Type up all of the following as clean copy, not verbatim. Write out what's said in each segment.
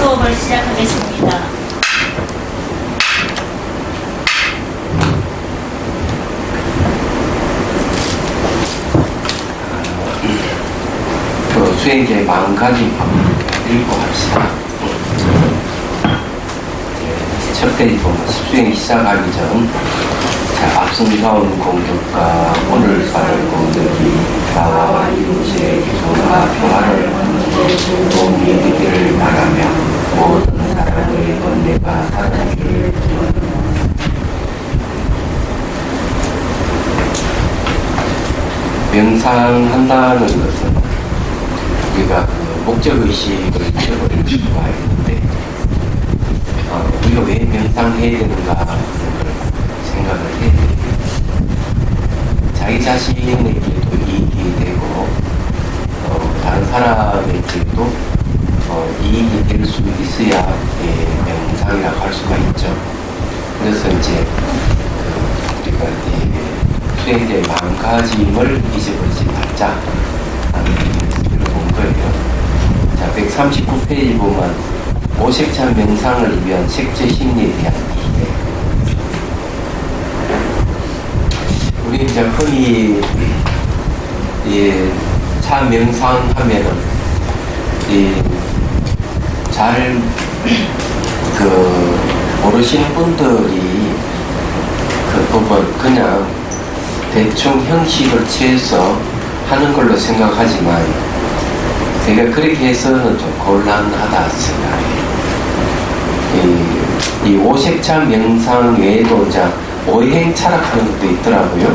수업을 시작하겠습니다. 수행자의 마음가짐 읽고 합시다. 첫 페이지 보면 수행 시작하기 전 앞선가운 공덕과 오늘 받을 공덕이 나와 이웃의 기도와 평화를 도움이 되기를 바라며 모든 사람의 번뇌가 사라지기를 명상한다는 것은 우리가 목적의식을 잃어버릴 수가 있는데 우리가 왜 명상해야 되는가 하는 걸 생각을 해야 돼요. 자기 자신에게도 이익이 되고 다른 사람에게도 이익이 될 수 있어야 명상이라고 할 수가 있죠. 그래서 이제 우리가 수행자의 마음가짐을 잊어버리지 말자 하는 얘기를 본 거예요. 자, 139페이지 보면 오색찬 명상을 위한 색채 심리에 대한 이해. 우리 이제 흔히 차 명상하면은 잘 모르시는 분들이 그 법을 그냥 대충 형식을 취해서 하는 걸로 생각하지만 제가 그렇게 해서는 좀 곤란하다 생각해요. 이 오색차 명상 외에도 이제 오행 철학하는 것도 있더라고요.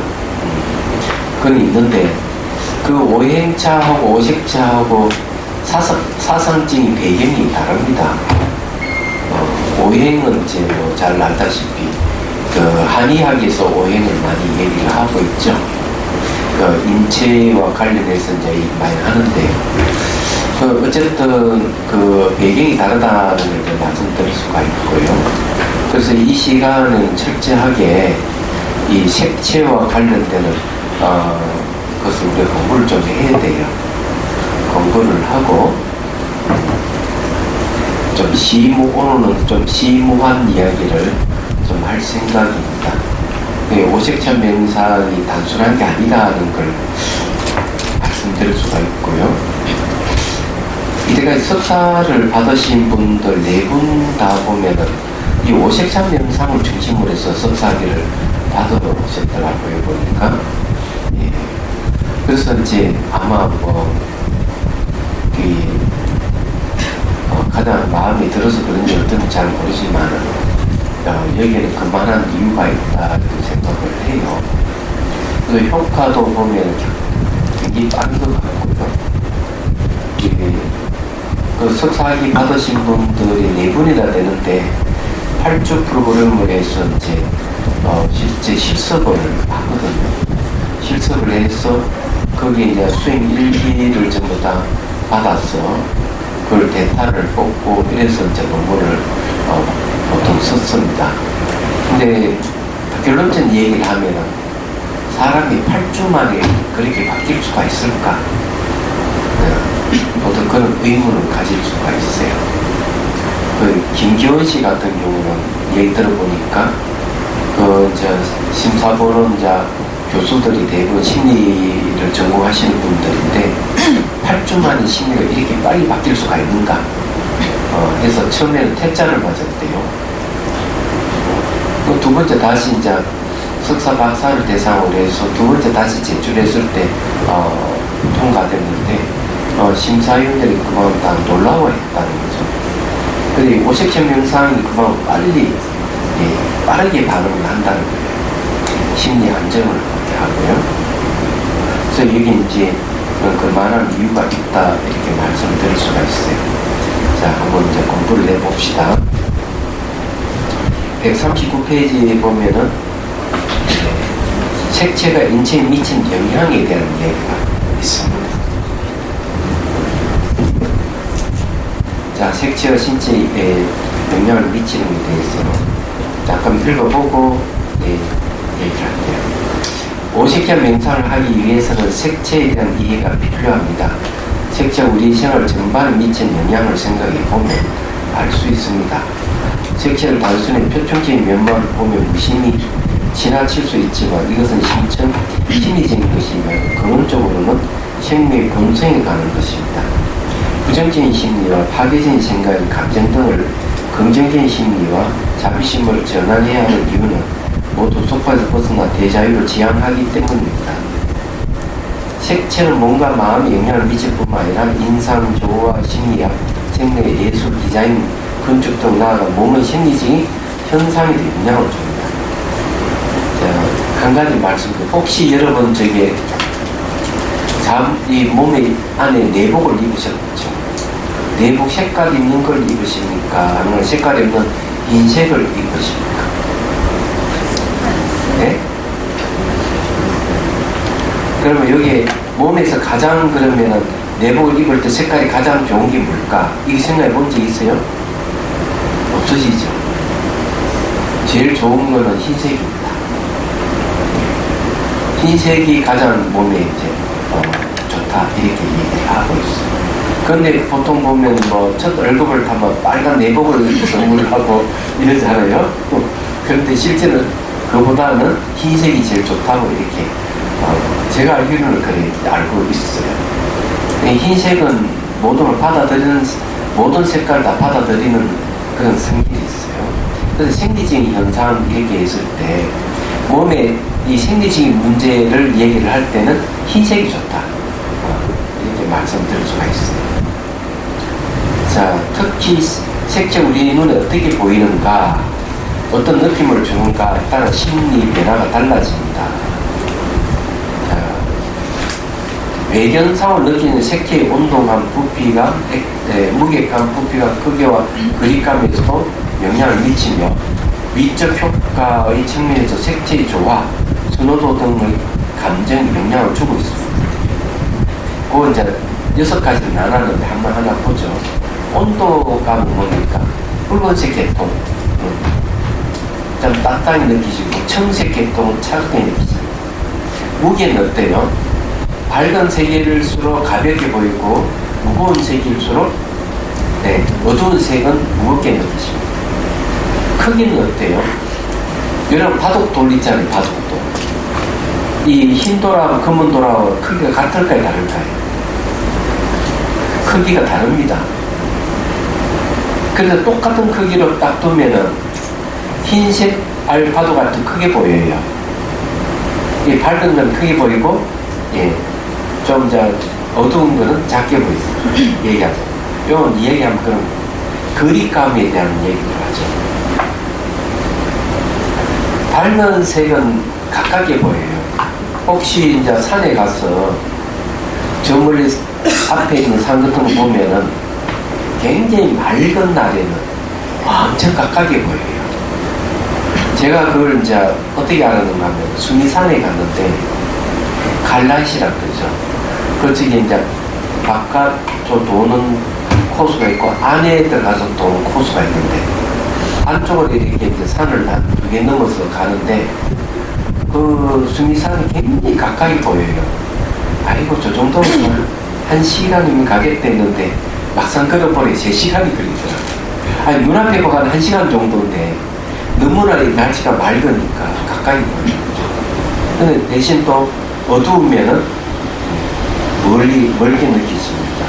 그건 있는데 그 오행차하고 오색차하고 사상적인 배경이 다릅니다. 오행은 이제 뭐 잘 알다시피 한의학에서 오행을 많이 얘기를 하고 있죠. 인체와 관련해서 이제 많이 하는데 어쨌든 배경이 다르다는 걸 말씀드릴 수가 있고요. 그래서 이 시간은 철저하게 이 색채와 관련되는 것을 우리가 공부를 좀 해야 돼요. 공부를 하고 오늘은 좀 심오한 이야기를 좀 할 생각입니다. 오색찬 명상이 단순한 게 아니다는 걸 말씀드릴 수가 있고요. 이때까지 석사를 받으신 분들 4분 다 보면은 이 오색찬 명상을 중심으로 해서 석사학위를 받아오셨더라고요, 보니까. 예. 그래서 이제 아마 가장 마음에 들어서 그런지 어떤지 잘 모르지만 여기에는 그만한 이유가 있다 이렇게 생각을 해요. 그래서 효과도 보면 굉장히 빠른 것 같고요. 그 석사학위 받으신 분들이 4분이나 되는데 8주 프로그램을 해서 이제 실제 실습을 하거든요. 실습을 해서 거기에 이제 수행 일기를 전부 다 받아서 그걸 데이터를 뽑고 이래서 이제 논문을 보통 썼습니다. 근데 결론적인 얘기를 하면은 사람이 8주 만에 그렇게 바뀔 수가 있을까? 보통 그런 의문을 가질 수가 있어요. 김기원 씨 같은 경우는 얘기 들어보니까 심사보는 교수들이 대부분 심리를 전공하시는 분들인데 8주 만에 심리가 이렇게 빨리 바뀔 수가 있는가 해서 처음에는 퇴짜를 맞았대요. 두 번째 다시 이제 석사 박사를 대상으로 해서 두 번째 다시 제출했을 때 통과됐는데 심사위원들이 그만 다 놀라워했다는 거죠. 근데 오색찬 명상이 그만 빠르게 반응을 한다는 거예요. 심리 안정을 그렇게 하고요. 그래서 여기 이제 그만한 이유가 있다 이렇게 말씀드릴 수가 있어요. 자, 한번 이제 공부를 해봅시다. 139페이지에 보면은 색채가 인체에 미친 영향에 대한 얘기가 있습니다. 자, 색채가 신체에 영향을 미치는 것에 대해서 잠깐 읽어보고 얘기를 할게요. 오색찬 명상을 하기 위해서는 색채에 대한 이해가 필요합니다. 색채가 우리 생활 전반에 미친 영향을 생각해 보면 알 수 있습니다. 색채를 단순히 표층적인 면만을 보면 무심히 지나칠 수 있지만 이것은 심층 심리적인 것이며 근원적으로는 생명의 본성에 가는 것입니다. 부정적인 심리와 파괴적인 생각, 감정 등을 긍정적인 심리와 자비심으로 전환해야 하는 이유는 모두 속박에서 벗어나 대자유를 지향하기 때문입니다. 색채는 몸과 마음에 영향을 미칠 뿐만 아니라 인상, 조화, 심리학, 생명의 예술, 디자인, 건축 등 나아가 몸의 심리적인 현상에도 영향을 줍니다. 자, 한 가지 말씀드릴게요. 혹시 여러분 이 몸의 안에 내복을 입으셨죠? 내복 색깔 있는 걸 입으십니까? 아니면 색깔 없는 흰색을 입으십니까? 네? 그러면 여기 몸에서 가장 그러면은 내복을 입을 때 색깔이 가장 좋은 게 뭘까? 이 생각해 본 적 있어요? 없으시죠? 제일 좋은 거는 흰색입니다. 흰색이 가장 몸에 이제 좋다 이렇게 얘기를 하고 있어요. 그런데 보통 보면 첫 월급을 타면 빨간 내복을 선물하고 이러잖아요. 그런데 실제는 그보다는 흰색이 제일 좋다고 이렇게 제가 알기로는 그래 알고 있어요. 흰색은 모든 걸 받아들이는 모든 색깔을 다 받아들이는 그런 성질이 있어요. 그래서 생리적인 현상 이렇게 했을 때 몸에 이 생리적인 문제를 얘기를 할 때는 흰색이 좋다 이렇게 말씀드릴 수가 있어요. 자, 특히 색채 우리 눈에 어떻게 보이는가, 어떤 느낌을 주는가 따라 심리 변화가 달라집니다. 자, 외견상을 느끼는 색채의 온도감, 부피감, 무게감, 부피감, 크기와 그립감에서도 영향을 미치며 미적 효과의 측면에서 색채의 조화, 선호도 등의 감정에 영향을 주고 있습니다. 그거 이제 6가지를 나눴는데 한번 하나 보죠. 온도감은 뭡니까? 붉은색 계통, 좀 따뜻하게 느끼시고, 청색 계통은 차갑게 느끼시고, 무게는 어때요? 밝은 색일수록 가볍게 보이고, 무거운 색일수록 어두운 색은 무겁게 느끼십니다. 크기는 어때요? 여러분 바둑돌 있잖아요. 바둑돌. 이 흰돌하고 검은돌하고 크기가 같을까요? 다를까요? 크기가 다릅니다. 그래서 똑같은 크기로 딱 두면은 흰색 알파도 같은 크게 보여요. 이 밝은 건 크게 보이고, 좀 어두운 거는 작게 보이고 얘기하죠. 이건 얘기하면 그런 그립감에 대한 얘기를 하죠. 밝은 색은 가깝게 보여요. 혹시 이제 산에 가서 저 멀리 앞에 있는 산 같은 거 보면은 굉장히 맑은 날에는 엄청 가깝게 보여요. 제가 그걸 이제 어떻게 알았는가 하면 수미산에 갔는데 갈라시라 그러죠. 그쪽에 이제 바깥으로 도는 코스가 있고 안에 들어가서 도는 코스가 있는데 안쪽으로 이렇게 이제 산을 한 2개 넘어서 가는데 그 수미산이 굉장히 가까이 보여요. 아이고 저 정도면 1시간이면 가겠다 했는데 막상 걸어보니 3시간이 걸리더라고요. 아니 눈앞에 보면 1시간 정도인데 너무나 날씨가 맑으니까 가까이 보여요. 근데 대신 또 어두우면은 멀게 느끼십니다.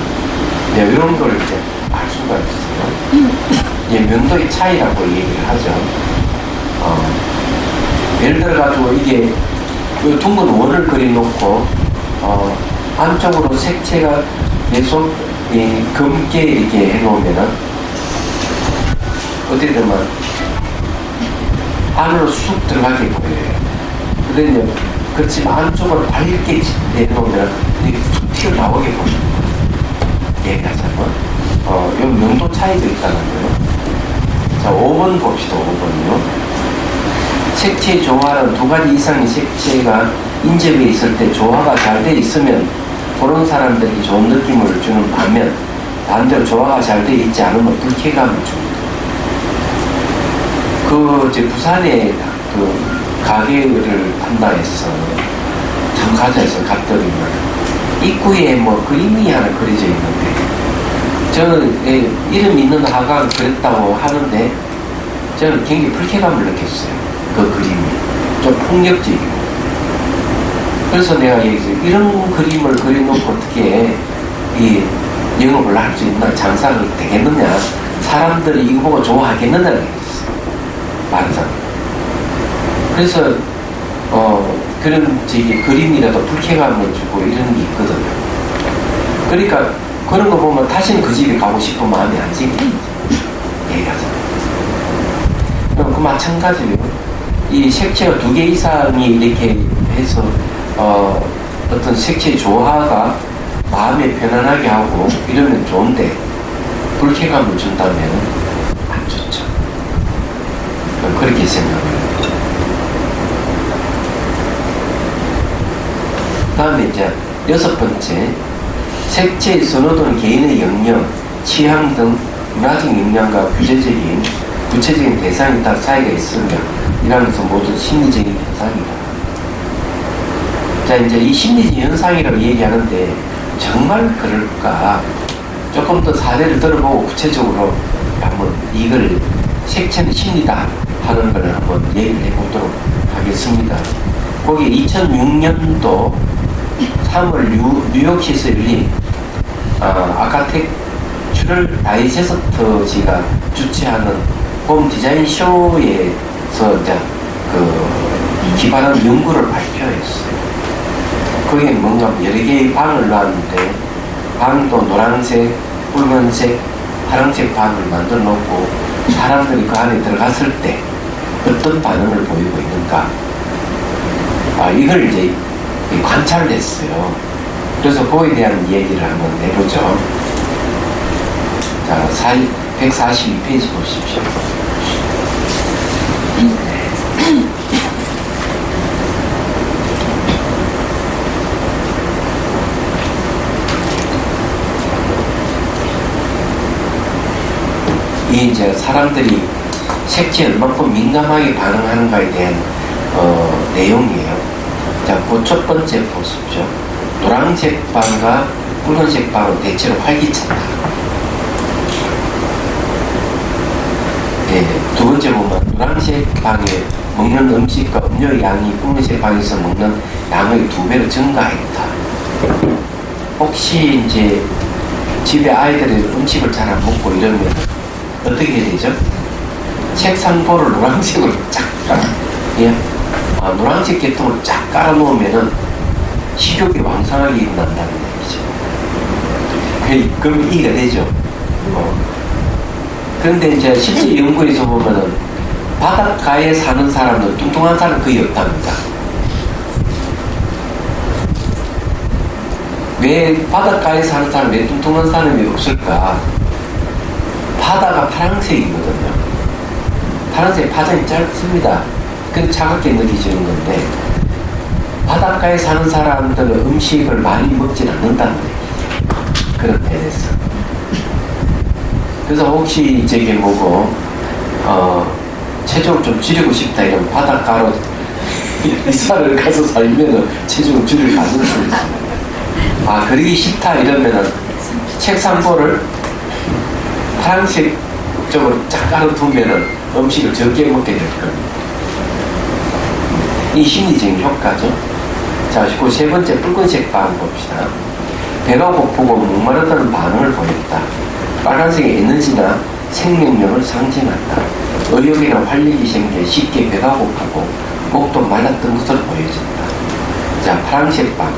이런 걸 이제 알 수가 있어요. 면도의 차이라고 얘기를 하죠. 예를 들어가지고 이게 둥근 원을 그려놓고 안쪽으로 색채가 계속 검게 이렇게 해놓으면은 어떻게 되면 안으로 쑥 들어가게 보여요. 근데 그렇지만 안쪽으로 밝게 해놓으면 이게 툭 튀어나오게 보여요. 얘기하자면 이 명도 차이도 있다는 거예요. 자, 5번 봅시다. 5번요. 색채 조화는 2가지 이상의 색채가 인접해 있을 때 조화가 잘 돼 있으면 그런 사람들에게 좋은 느낌을 주는 반면 반대로 조화가 잘 돼 있지 않으면 불쾌감을 줍니다. 부산에 가게를 한다 해서 장가자에서 갔더니만 입구에 그림이 하나 그려져 있는데 저는 이름 있는 화가가 그랬다고 하는데 저는 굉장히 불쾌감을 느꼈어요. 그 그림이 좀 폭력적이고. 그래서 내가 이런 그림을 그려놓고 어떻게 이 영업을 할 수 있나, 장사를 되겠느냐, 사람들이 이거 보고 좋아하겠느냐를 얘기했어요. 말하자면. 그래서 그런 그림이라도 불쾌감을 주고 이런 게 있거든요. 그러니까 그런 거 보면 다시는 그 집에 가고 싶은 마음이 안 생기는 얘기하잖아요. 그 마찬가지로 이 색채가 2개 이상이 이렇게 해서 어떤 색채 조화가 마음에 편안하게 하고 이러면 좋은데 불쾌감을 준다면 안 좋죠. 그렇게 생각합니다. 다음에 이제 6번째, 색채의 선호도는 개인의 역량, 취향 등 문화적 역량과 규제적인 구체적인 대상에 따라 차이가 있으며 이라는 것은 모두 심리적인 현상이다. 자, 이제 이 심리적 현상이라고 얘기하는데 정말 그럴까? 조금 더 사례를 들어보고 구체적으로 한번 이걸 색채는 심리다 하는 걸 한번 얘기를 해보도록 하겠습니다. 거기 2006년도 3월 뉴욕시에서 열린 아카텍처럴 다이제스트지가 주최하는 봄 디자인 쇼에서 이제 기반한 연구를 발표했어요. 거기에 뭔가 여러 개의 방을 놨는데 방도 노란색, 붉은색, 파란색 방을 만들어 놓고 사람들이 그 안에 들어갔을 때 어떤 반응을 보이고 있는가, 이걸 이제 관찰을 했어요. 그래서 그거에 대한 얘기를 한번 해보죠. 자, 142페이지 보십시오. 이 이제 사람들이 색채에 얼마큼 민감하게 반응하는가에 대한 내용이에요. 자, 그 첫 번째 보십시오. 노란색 방과 붉은색 방은 대체로 활기찬다. 네, 두 번째 보면 노란색 방에 먹는 음식과 음료 양이 붉은색 방에서 먹는 양의 2배로 증가했다. 혹시 이제 집에 아이들이 음식을 잘 안 먹고 이러면 어떻게 해야 되죠? 책상보를 노란색으로 쫙 깔아. 예? 노란색 계통을 쫙 깔아 놓으면은 식욕이 왕성하게 일어난다는 얘기죠. 그럼 이해가 되죠? 그런데 이제 실제 연구에서 보면은 바닷가에 사는 사람은 뚱뚱한 사람 거의 없답니다. 왜 바닷가에 사는 사람, 왜 뚱뚱한 사람이 없을까? 바다가 파란색이거든요. 파란색 파장이 짧습니다. 근데 차갑게 느껴지는 건데 바닷가에 사는 사람들은 음식을 많이 먹진 않는다는 얘기죠. 그런 면에서. 그래서 혹시 저게 뭐고 체중을 좀 줄이고 싶다 이러면 바닷가로 이사를 가서 살면은 체중을 줄일 가능성이 있습니다. 그러기 싫다 이러면은 책상보를 파란색 쪽으로 쫙 깔아두면은 음식을 적게 먹게 될 겁니다. 이 심리적인 효과죠. 자, 그 세 번째 붉은색 방 봅시다. 배가 고프고 목마르다는 반응을 보였다. 빨간색의 에너지나 생명력을 상징한다. 의욕이나 활력이 생겨 쉽게 배가 고프고 목도 말랐던 것으로 보여진다. 자, 파란색 방.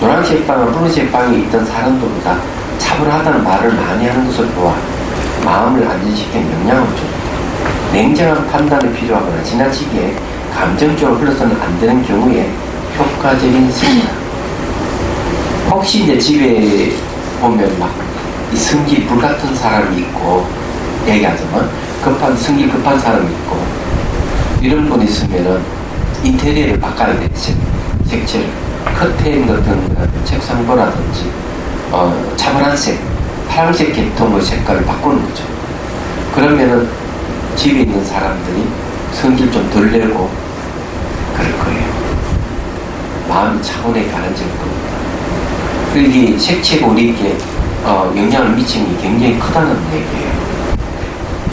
노란색 방과 붉은색 방에 있던 사람들보다 차분하다는 말을 많이 하는 것을 보아 마음을 안정시키는 영향을 줍니다. 냉정한 판단이 필요하거나 지나치게 감정적으로 흘러서는 안 되는 경우에 효과적인 색이다. 혹시 이제 집에 보면 막 이 성질 불같은 사람이 있고, 얘기하자면 성질 급한 사람이 있고, 이런 분 있으면은 인테리어를 바꿔야 돼. 색채를 커튼 같은 책상보라든지 차분한 색, 파란색 계통의 색깔을 바꾸는 거죠. 그러면은 집에 있는 사람들이 성질 좀 덜 내고 그럴 거예요. 마음이 차분하게 가라앉을 겁니다. 그리고 이 색채가 우리에게 영향을 미치는 게 굉장히 크다는 얘기예요.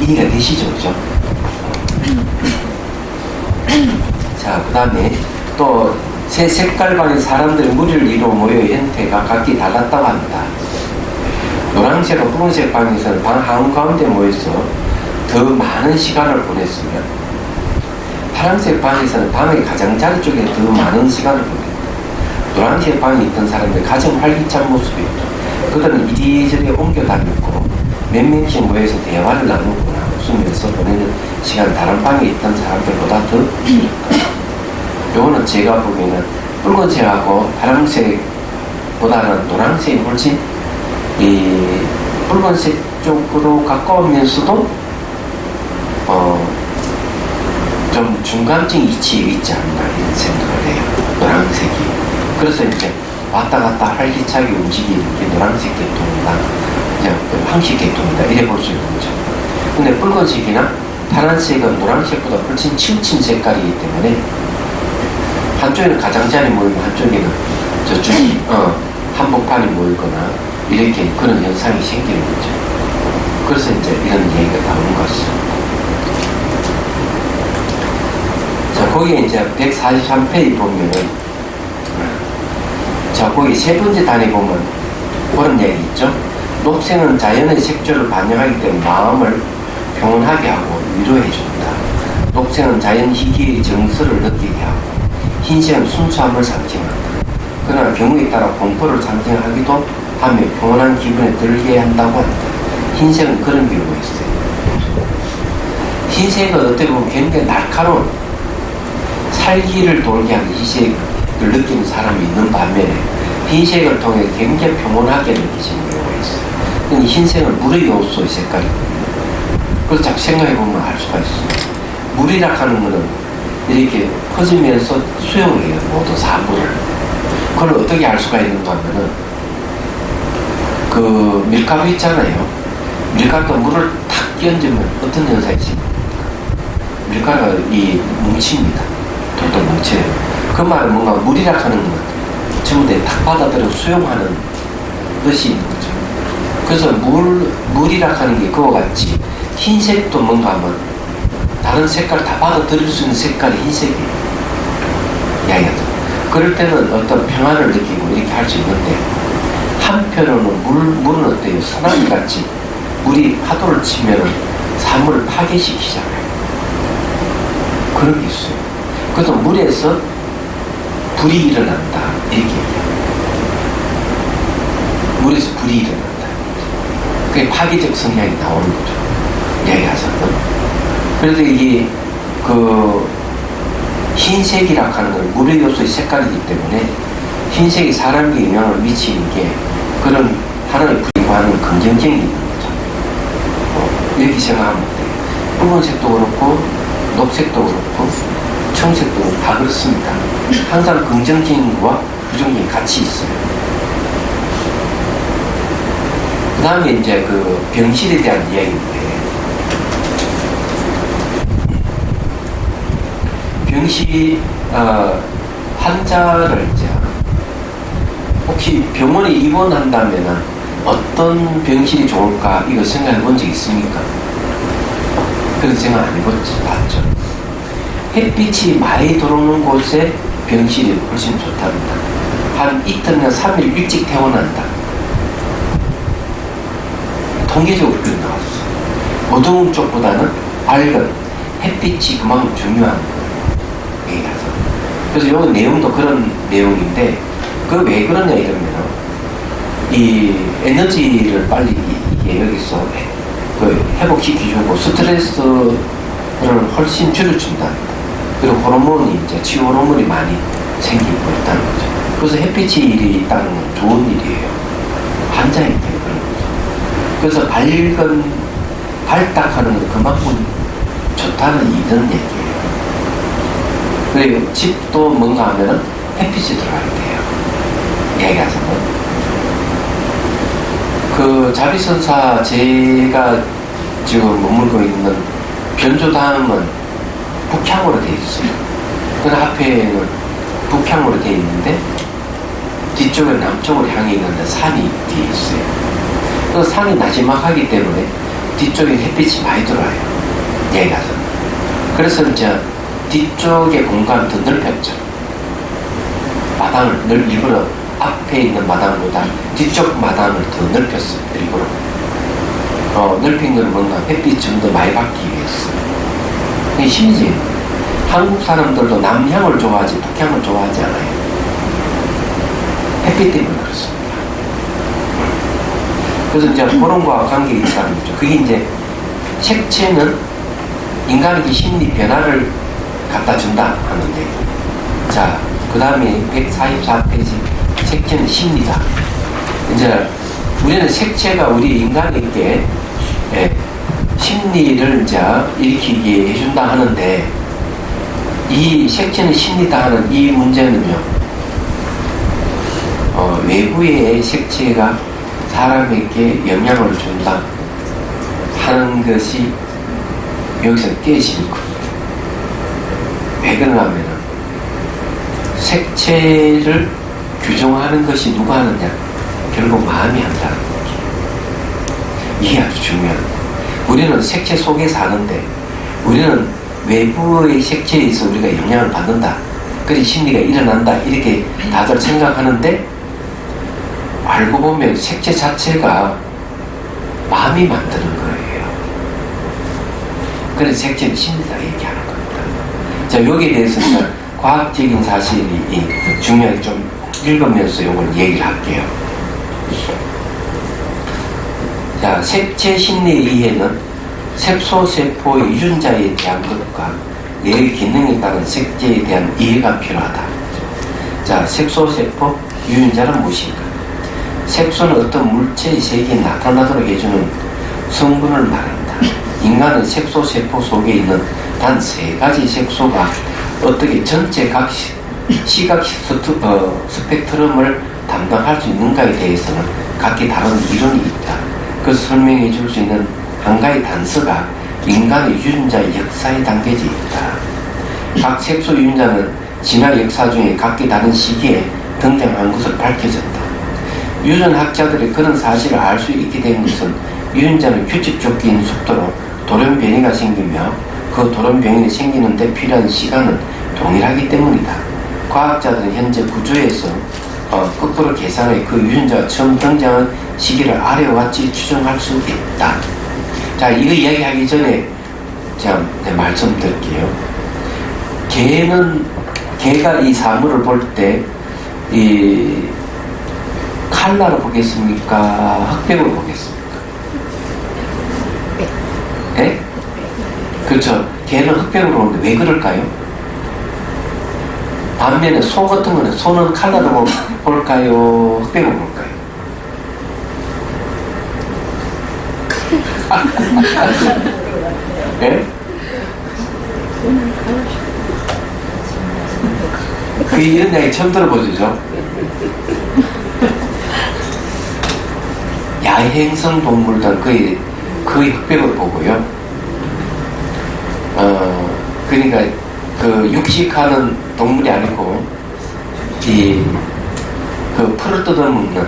이해가 되시죠? 그죠? 자, 그 다음에 또 새 색깔반의 사람들이 무리를 이루어 모여 형태가 각기 달랐다고 합니다. 노란색과 붉은색 방에서는 방 한가운데 모여서 더 많은 시간을 보냈으면, 파란색 방에서는 방의 가장자리 쪽에 더 많은 시간을 보냈다. 노란색 방에 있던 사람들이 가장 활기찬 모습이었다. 그들은 이리저리 옮겨 다녔고 몇 명씩 모여서 대화를 나누거나 웃으면서 보내는 시간 다른 방에 있던 사람들보다 더 길었다. 요거는 제가 보기에는 붉은색하고 파란색보다는 노란색이 훨씬 이 붉은색 쪽으로 가까우면서도 좀 중간적 위치에 있지 않나 이런 생각을 해요. 노란색이. 그래서 이제 왔다 갔다 활기차게 움직이는 게 노란색 계통이다, 그냥 황색 계통이다 이래 볼 수 있는 거죠. 근데 붉은색이나 파란색은 노란색보다 훨씬 치우친 색깔이기 때문에 한쪽에는 가장자리 모이고 한쪽에는 저쪽이 한복판이 모이거나 이렇게 그런 현상이 생기는 거죠. 그래서 이제 이런 얘기가 나오는 것 같습니다. 자, 거기에 이제 143페이지 보면은, 자, 거기 세 번째 단에 보면 그런 얘기 있죠. 녹색은 자연의 색조를 반영하기 때문에 마음을 평온하게 하고 위로해준다. 녹색은 자연 희귀의 정서를 느끼게 하고, 흰색은 순수함을 상징한다. 그러나 경우에 따라 공포를 상징하기도 하며 평온한 기분에 들게 한다고 한다. 흰색은 그런 경우가 있어요. 흰색은 어떻게 보면 굉장히 날카로운 살기를 돌게 하는 흰색을 느끼는 사람이 있는 반면에 흰색을 통해 굉장히 평온하게 느끼시는 경우가 있어요. 근데 흰색은 물의 요소의 색깔이거든요. 그래서 자꾸 생각해보면 알 수가 있어요. 물이라 하는 거는 이렇게 퍼지면서 수용해요. 모두 사물을. 그걸 어떻게 알 수가 있는가 하면은 그 밀가루 있잖아요. 밀가루가 물을 탁 끼얹으면 어떤 현상이 있습니까? 밀가루가 이 뭉칩니다. 돌돌 뭉쳐요. 그 말은 뭔가 물이라 하는 건 전부 다 받아들여 수용하는 뜻이 있는 거죠. 그래서 물이라 하는 게 그와 같이 흰색도 뭔가 하면 다른 색깔 다 받아들일 수 있는 색깔이 흰색이에요. 이야기하죠. 그럴 때는 어떤 평안을 느끼고 이렇게 할 수 있는데, 한편으로는 물은 어때요? 쓰나미 같이 물이 파도를 치면은 사물을 파괴시키잖아요. 그런 게 있어요. 그래서 물에서 불이 일어난다. 이렇게 얘기해요. 물에서 불이 일어난다. 그게 파괴적 성향이 나오는 거죠. 이야기하자면. 그래서 이게 흰색이라 하는 건 물의 요소의 색깔이기 때문에 흰색이 사람에게 영향을 미치는 게 그런 하나의 불이과는 긍정적인 거죠. 이렇게 생각하면 돼요. 붉은색도 그렇고 녹색도 그렇고 청색도 그렇고 다 그렇습니다. 항상 긍정적인 것과 부정적인 같이 있어요. 그 다음에 이제 그 병실에 대한 이야기인데, 병실 환자를 이제 혹시 병원에 입원한다면 어떤 병실이 좋을까 이거 생각해 본 적 있습니까? 그런 생각 안 해봤죠. 햇빛이 많이 들어오는 곳에 병실이 훨씬 좋답니다. 한 이틀이나 3일 일찍 퇴원한다. 통계적으로 그렇게 나왔어요. 어두운 쪽보다는 밝은 햇빛이 그만큼 중요한 얘기라서. 그래서 요 내용도 그런 내용인데, 그 왜 그러냐 이러면 이 에너지를 빨리 이게 여기서 그 회복시켜주고 스트레스를 훨씬 줄여준다. 그리고 호르몬이 이제 치유 호르몬이 많이 생기고 있다는 거죠. 그래서 햇빛이 있다는 건 좋은 일이에요. 환자에게 그런 거죠. 그래서 발딱하는 건 그만큼 좋다는 이런 얘기예요. 그리고 집도 뭔가 하면은 햇빛이 들어가야 돼요. 얘기하자면. 그 자비선사 제가 지금 머물고 있는 변조당은 북향으로 되어 있어요. 그 앞에는 북향으로 되어 있는데 뒤쪽은 남쪽으로 향해 있는데 산이 뒤에 있어요. 그 산이 나지막하기 때문에 뒤쪽에 햇빛이 많이 들어와요. 얘가서. 그래서 이제 뒤쪽의 공간을 더 넓혔죠. 마당을 일부러 앞에 있는 마당보다 뒤쪽 마당을 더 넓혔어요. 일부러. 넓힌 건 뭔가 햇빛 좀 더 많이 받기 위해서. 이게 심리지. 한국 사람들도 남향을 좋아하지 북향을 좋아하지 않아요. 햇빛 때문에 그렇습니다. 그래서 이제 그런 거와 관계가 있다는 거죠. 그게 이제 색채는 인간에게 심리 변화를 갖다 준다 하는 얘기. 자, 그 다음에 144페이지 색채는 심리다. 이제 우리는 색채가 우리 인간에게 심리를 이제 일으키게 해준다 하는데 이 색채는 심리다 하는 이 문제는요, 외부의 색채가 사람에게 영향을 준다 하는 것이 여기서 깨지는 겁니다. 왜 그러냐면 색채를 규정하는 것이 누가 하느냐? 결국 마음이 한다는 거죠. 이게 아주 중요한 거예요. 우리는 색채 속에 사는데 우리는 외부의 색채에 의해서 우리가 영향을 받는다. 그래서 심리가 일어난다. 이렇게 다들 생각하는데 알고 보면 색채 자체가 마음이 만드는 거예요. 그래서 색채는 심리다 얘기하는 겁니다. 자, 여기에 대해서 과학적인 사실이 중요하게 좀 읽으면서 이걸 얘기를 할게요. 자, 색채 심리에 의해는 색소세포의 유전자에 대한 것과 뇌의 기능에 따른 색채에 대한 이해가 필요하다. 자, 색소세포 유전자는 무엇인가? 색소는 어떤 물체의 색이 나타나도록 해주는 성분을 말한다. 인간은 색소세포 속에 있는 단 3가지 색소가 어떻게 전체 각 시각 스펙트럼을 담당할 수 있는가에 대해서는 각기 다른 이론이 있다. 그것을 설명해 줄 수 있는 한 가지 단서가 인간의 유전자의 역사에 담겨져 있다. 각 색소 유전자는 진화 역사 중에 각기 다른 시기에 등장한 것을 밝혀졌다. 유전학자들이 그런 사실을 알 수 있게 된 것은 유전자는 규칙적인 속도로 돌연변이가 생기며 그 돌연변이 생기는 데 필요한 시간은 동일하기 때문이다. 과학자들은 현재 구조에서 거꾸로 계산해 그 유전자가 처음 등장한 시기를 아래와 같이 추정할 수 있다. 자, 이거 이야기하기 전에 제가 말씀드릴게요. 개가 이 사물을 볼 때 이 칼라로 보겠습니까? 흑백으로 보겠습니까? 네? 그렇죠. 개는 흑백으로 보는데 왜 그럴까요? 반면에 소 같은 거는 소는 칼라로 볼까요? 흑백으로 볼까요? 네? 그 이런 이야기 처음 들어보시죠? 야행성 동물들 거의 흑백을 보고요. 그러니까 그 육식하는 동물이 아니고 그 풀을 뜯어먹는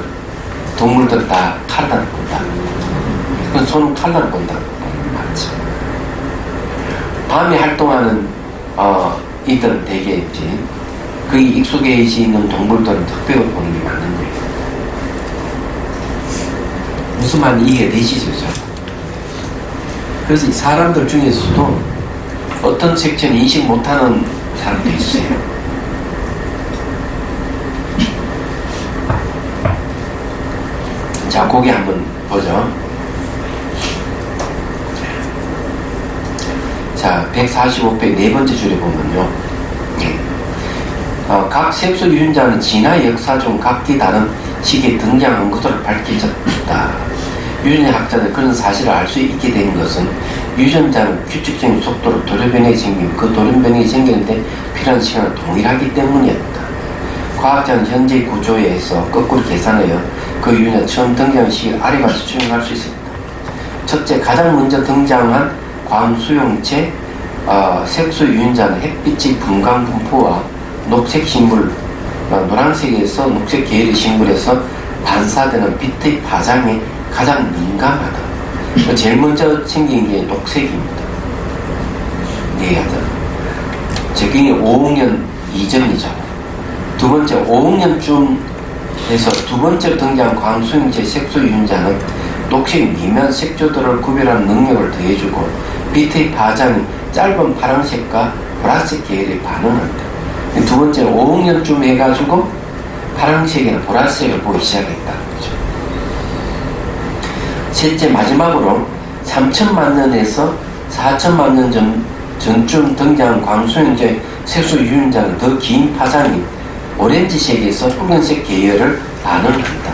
동물들 다 칼라를 본다. 그 손은 칼라를 본다고 맞죠. 밤에 활동하는 이들은 대개 이제 그게 익숙해져 있는 동물들은 흑백을 보는 게 맞는 거예요. 무슨 말인지 이해되시죠? 그래서 이 사람들 중에서도 어떤 색채는 인식 못하는 사람도 있어요. 자, 거기 한번 보죠. 자, 145페이지 네 번째 줄에 보면요. 각 색소 유전자는 진화 역사 중 각기 다른 시기에 등장한 것으로 밝혀졌다. 유전학자들 그런 사실을 알 수 있게 된 것은 유전자는 규칙적인 속도로 돌연변이 생기며 그 돌연변이 생기는데 필요한 시간은 동일하기 때문이었다. 과학자는 현재 구조에서 거꾸로 계산하여 그 유전자 처음 등장한 시기를 아래와 같이 추정할 수 있습니다. 첫째, 가장 먼저 등장한 광수용체 색소 유전자는 햇빛의 분광 분포와 녹색 식물, 노란색에서 녹색 계열의 식물에서 반사되는 빛의 파장에 가장 민감하다. 제일 먼저 생긴 게 녹색입니다. 얘기하자. 적용이 5억년 이전이죠. 두 번째, 5억년쯤 해서 두 번째 등장한 광수형제 색소 유전자는 녹색 미묘한 색조들을 구별하는 능력을 더해주고 빛의 파장이 짧은 파란색과 보라색 계열에 반응한다. 두 번째, 5억년쯤 해가지고 파란색이나 보라색을 보기 시작했다. 그렇죠? 셋째, 마지막으로 3천만 년에서 4천만 년 전쯤 등장한 광수형제 색소 유전자는 더 긴 파장이 오렌지색에서 붉은색 계열을 반응한다.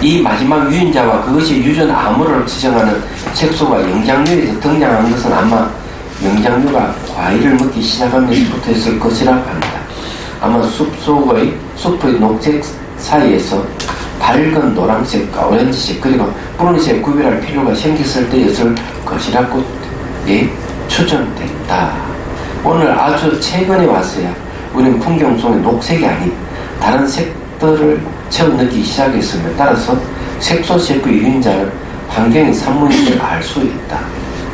이 마지막 유전자와 그것이 유전 암호를 지정하는 색소가 영장류에서 등장한 것은 아마 영장류가 과일을 먹기 시작하면서부터였을 것이라고 합니다. 아마 숲의 녹색 사이에서 밝은 노란색과 오렌지색 그리고 푸른색 구별할 필요가 생겼을 때였을 것이라고 추정된다. 오늘 아주 최근에 왔어야 우리는 풍경 속에 녹색이 아닌 다른 색들을 처음 느끼기 시작했으며 따라서 색소 셰프의 유전자를 환경의 산물임을 알 수 있다.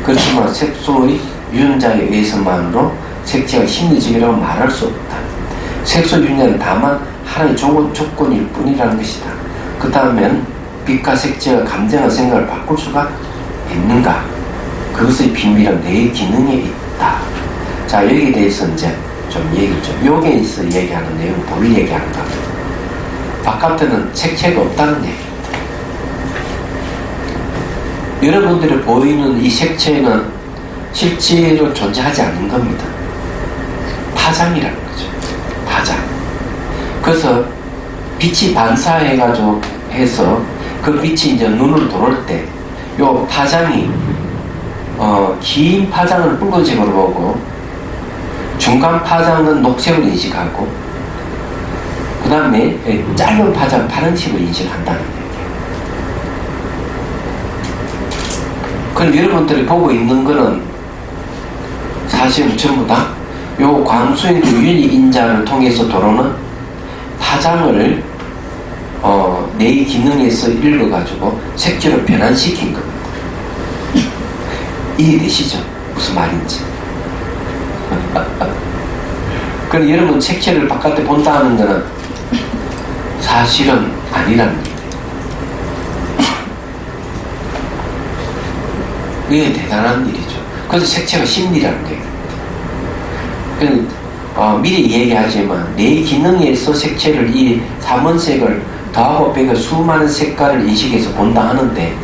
그렇지만 색소의 유전자에 의해서만으로 색채가 심리적이라고 말할 수 없다. 색소 유전자는 다만 하나의 조건일 뿐이라는 것이다. 그렇다면 빛과 색채가 감정과 생각을 바꿀 수가 있는가? 그것의 비밀은 내 기능에 있다. 자, 여기에 대해서 이제 좀 얘기를 여기에서 얘기하는 내용 뭘 얘기하는가? 바깥에는 색채가 없다는 얘기입니다. 여러분들이 보이는 이 색채는 실제로 존재하지 않는 겁니다. 파장이라는 거죠. 파장. 그래서 빛이 반사해가지고 해서 그 빛이 이제 눈으로 들어올 때 요 파장이 긴 파장을 붉은색으로 보고 중간 파장은 녹색으로 인식하고 그 다음에 짧은 파장 파란색으로 인식한다는 얘기예요. 그럼 여러분들이 보고 있는 거는 사실은 전부 다 요 광수형 유연이 인자를 통해서 들어오는 파장을 내 기능에서 읽어가지고 색채로 변환시킨 겁니다. 이해되시죠? 무슨 말인지. 그럼 여러분 색채를 바깥에 본다는 거는 사실은 아니라는 얘기예요. 이게 대단한 일이죠. 그래서 색채가 심리라는 얘기입니다. 미리 얘기하지만 내 기능에서 색채를 이 삼원색을 더하고 빼고 수많은 색깔을 인식해서 본다 하는데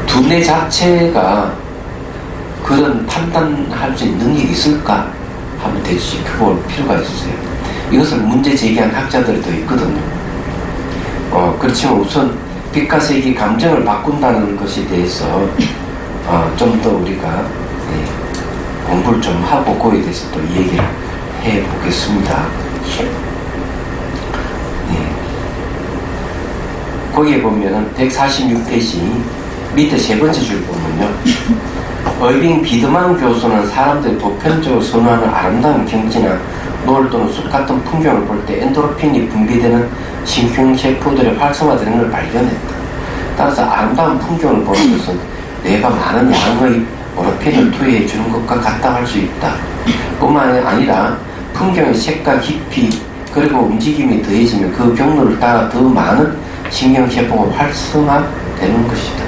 두뇌 자체가 그런 판단할 수 있는 능력이 있을까 하면 되짚어볼 필요가 있어요. 이것을 문제 제기한 학자들도 있거든요. 그렇지만 우선 빛과 색이 감정을 바꾼다는 것에 대해서 좀 더 우리가 공부를 좀 하고 거기에 대해서 또 얘기를 해보겠습니다. 거기에 보면은 146페이지 밑에 세 번째 줄 보면요. 어빙 비드만 교수는 사람들이 보편적으로 선호하는 아름다운 경치나 노을 또는 숲 같은 풍경을 볼 때 엔도르핀이 분비되는 신경세포들의 활성화되는 걸 발견했다. 따라서 아름다운 풍경을 보는 것은 뇌가 많은 양의 엔도르핀을 투여해 주는 것과 같다 할 수 있다. 뿐만 아니라 풍경의 색과 깊이 그리고 움직임이 더해지면 그 경로를 따라 더 많은 신경세포가 활성화되는 것이다.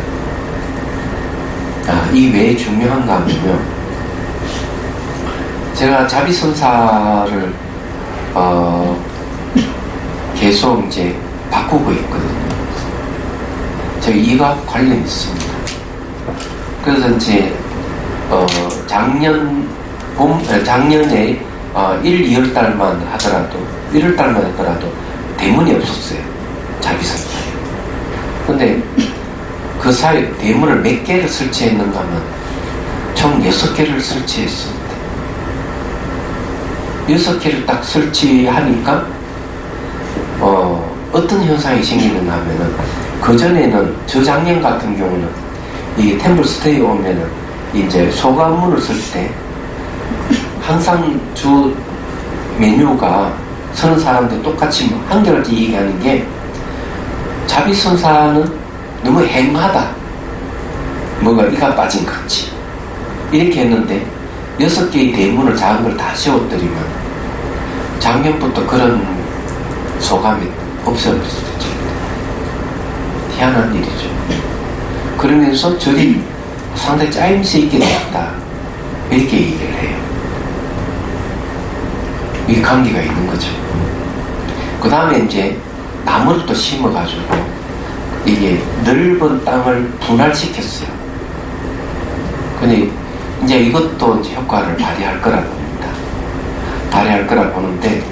이게 왜 중요한가 하면요. 제가 자비선사를 계속 이제 바꾸고 있거든요. 제가 이가 관련이 있습니다. 그래서 이제 작년에 1, 2월 달만 하더라도 1월 달만 하더라도 대문이 없었어요. 자비선사에. 근데 그 사이 대문을 몇 개를 설치했는가 하면 총 6개를 설치했습니다. 6개를 딱 설치하니까 어떤 현상이 생기는가 하면은 그전에는 저작년 같은 경우는 이 템플스테이에 오면은 이제 소감문을 쓸 때 항상 주 메뉴가 서는 사람들 똑같이 한결같이 얘기하는 게 자비선사는 너무 행하다. 뭐가 이가 빠진 거지. 이렇게 했는데 6개의 대문을 작은 걸 다 세워드리면 작년부터 그런 소감이 없어질 수도 있죠. 희한한 일이죠. 그러면서 절이 상당히 짜임새 있게 되었다. 이렇게 얘기를 해요. 이 관계가 있는 거죠. 그 다음에 이제 나무를 또 심어가지고 이게 넓은 땅을 분할시켰어요. 근데 이제 이것도 이제 효과를 발휘할 거라 봅니다. 발휘할 거라 보는데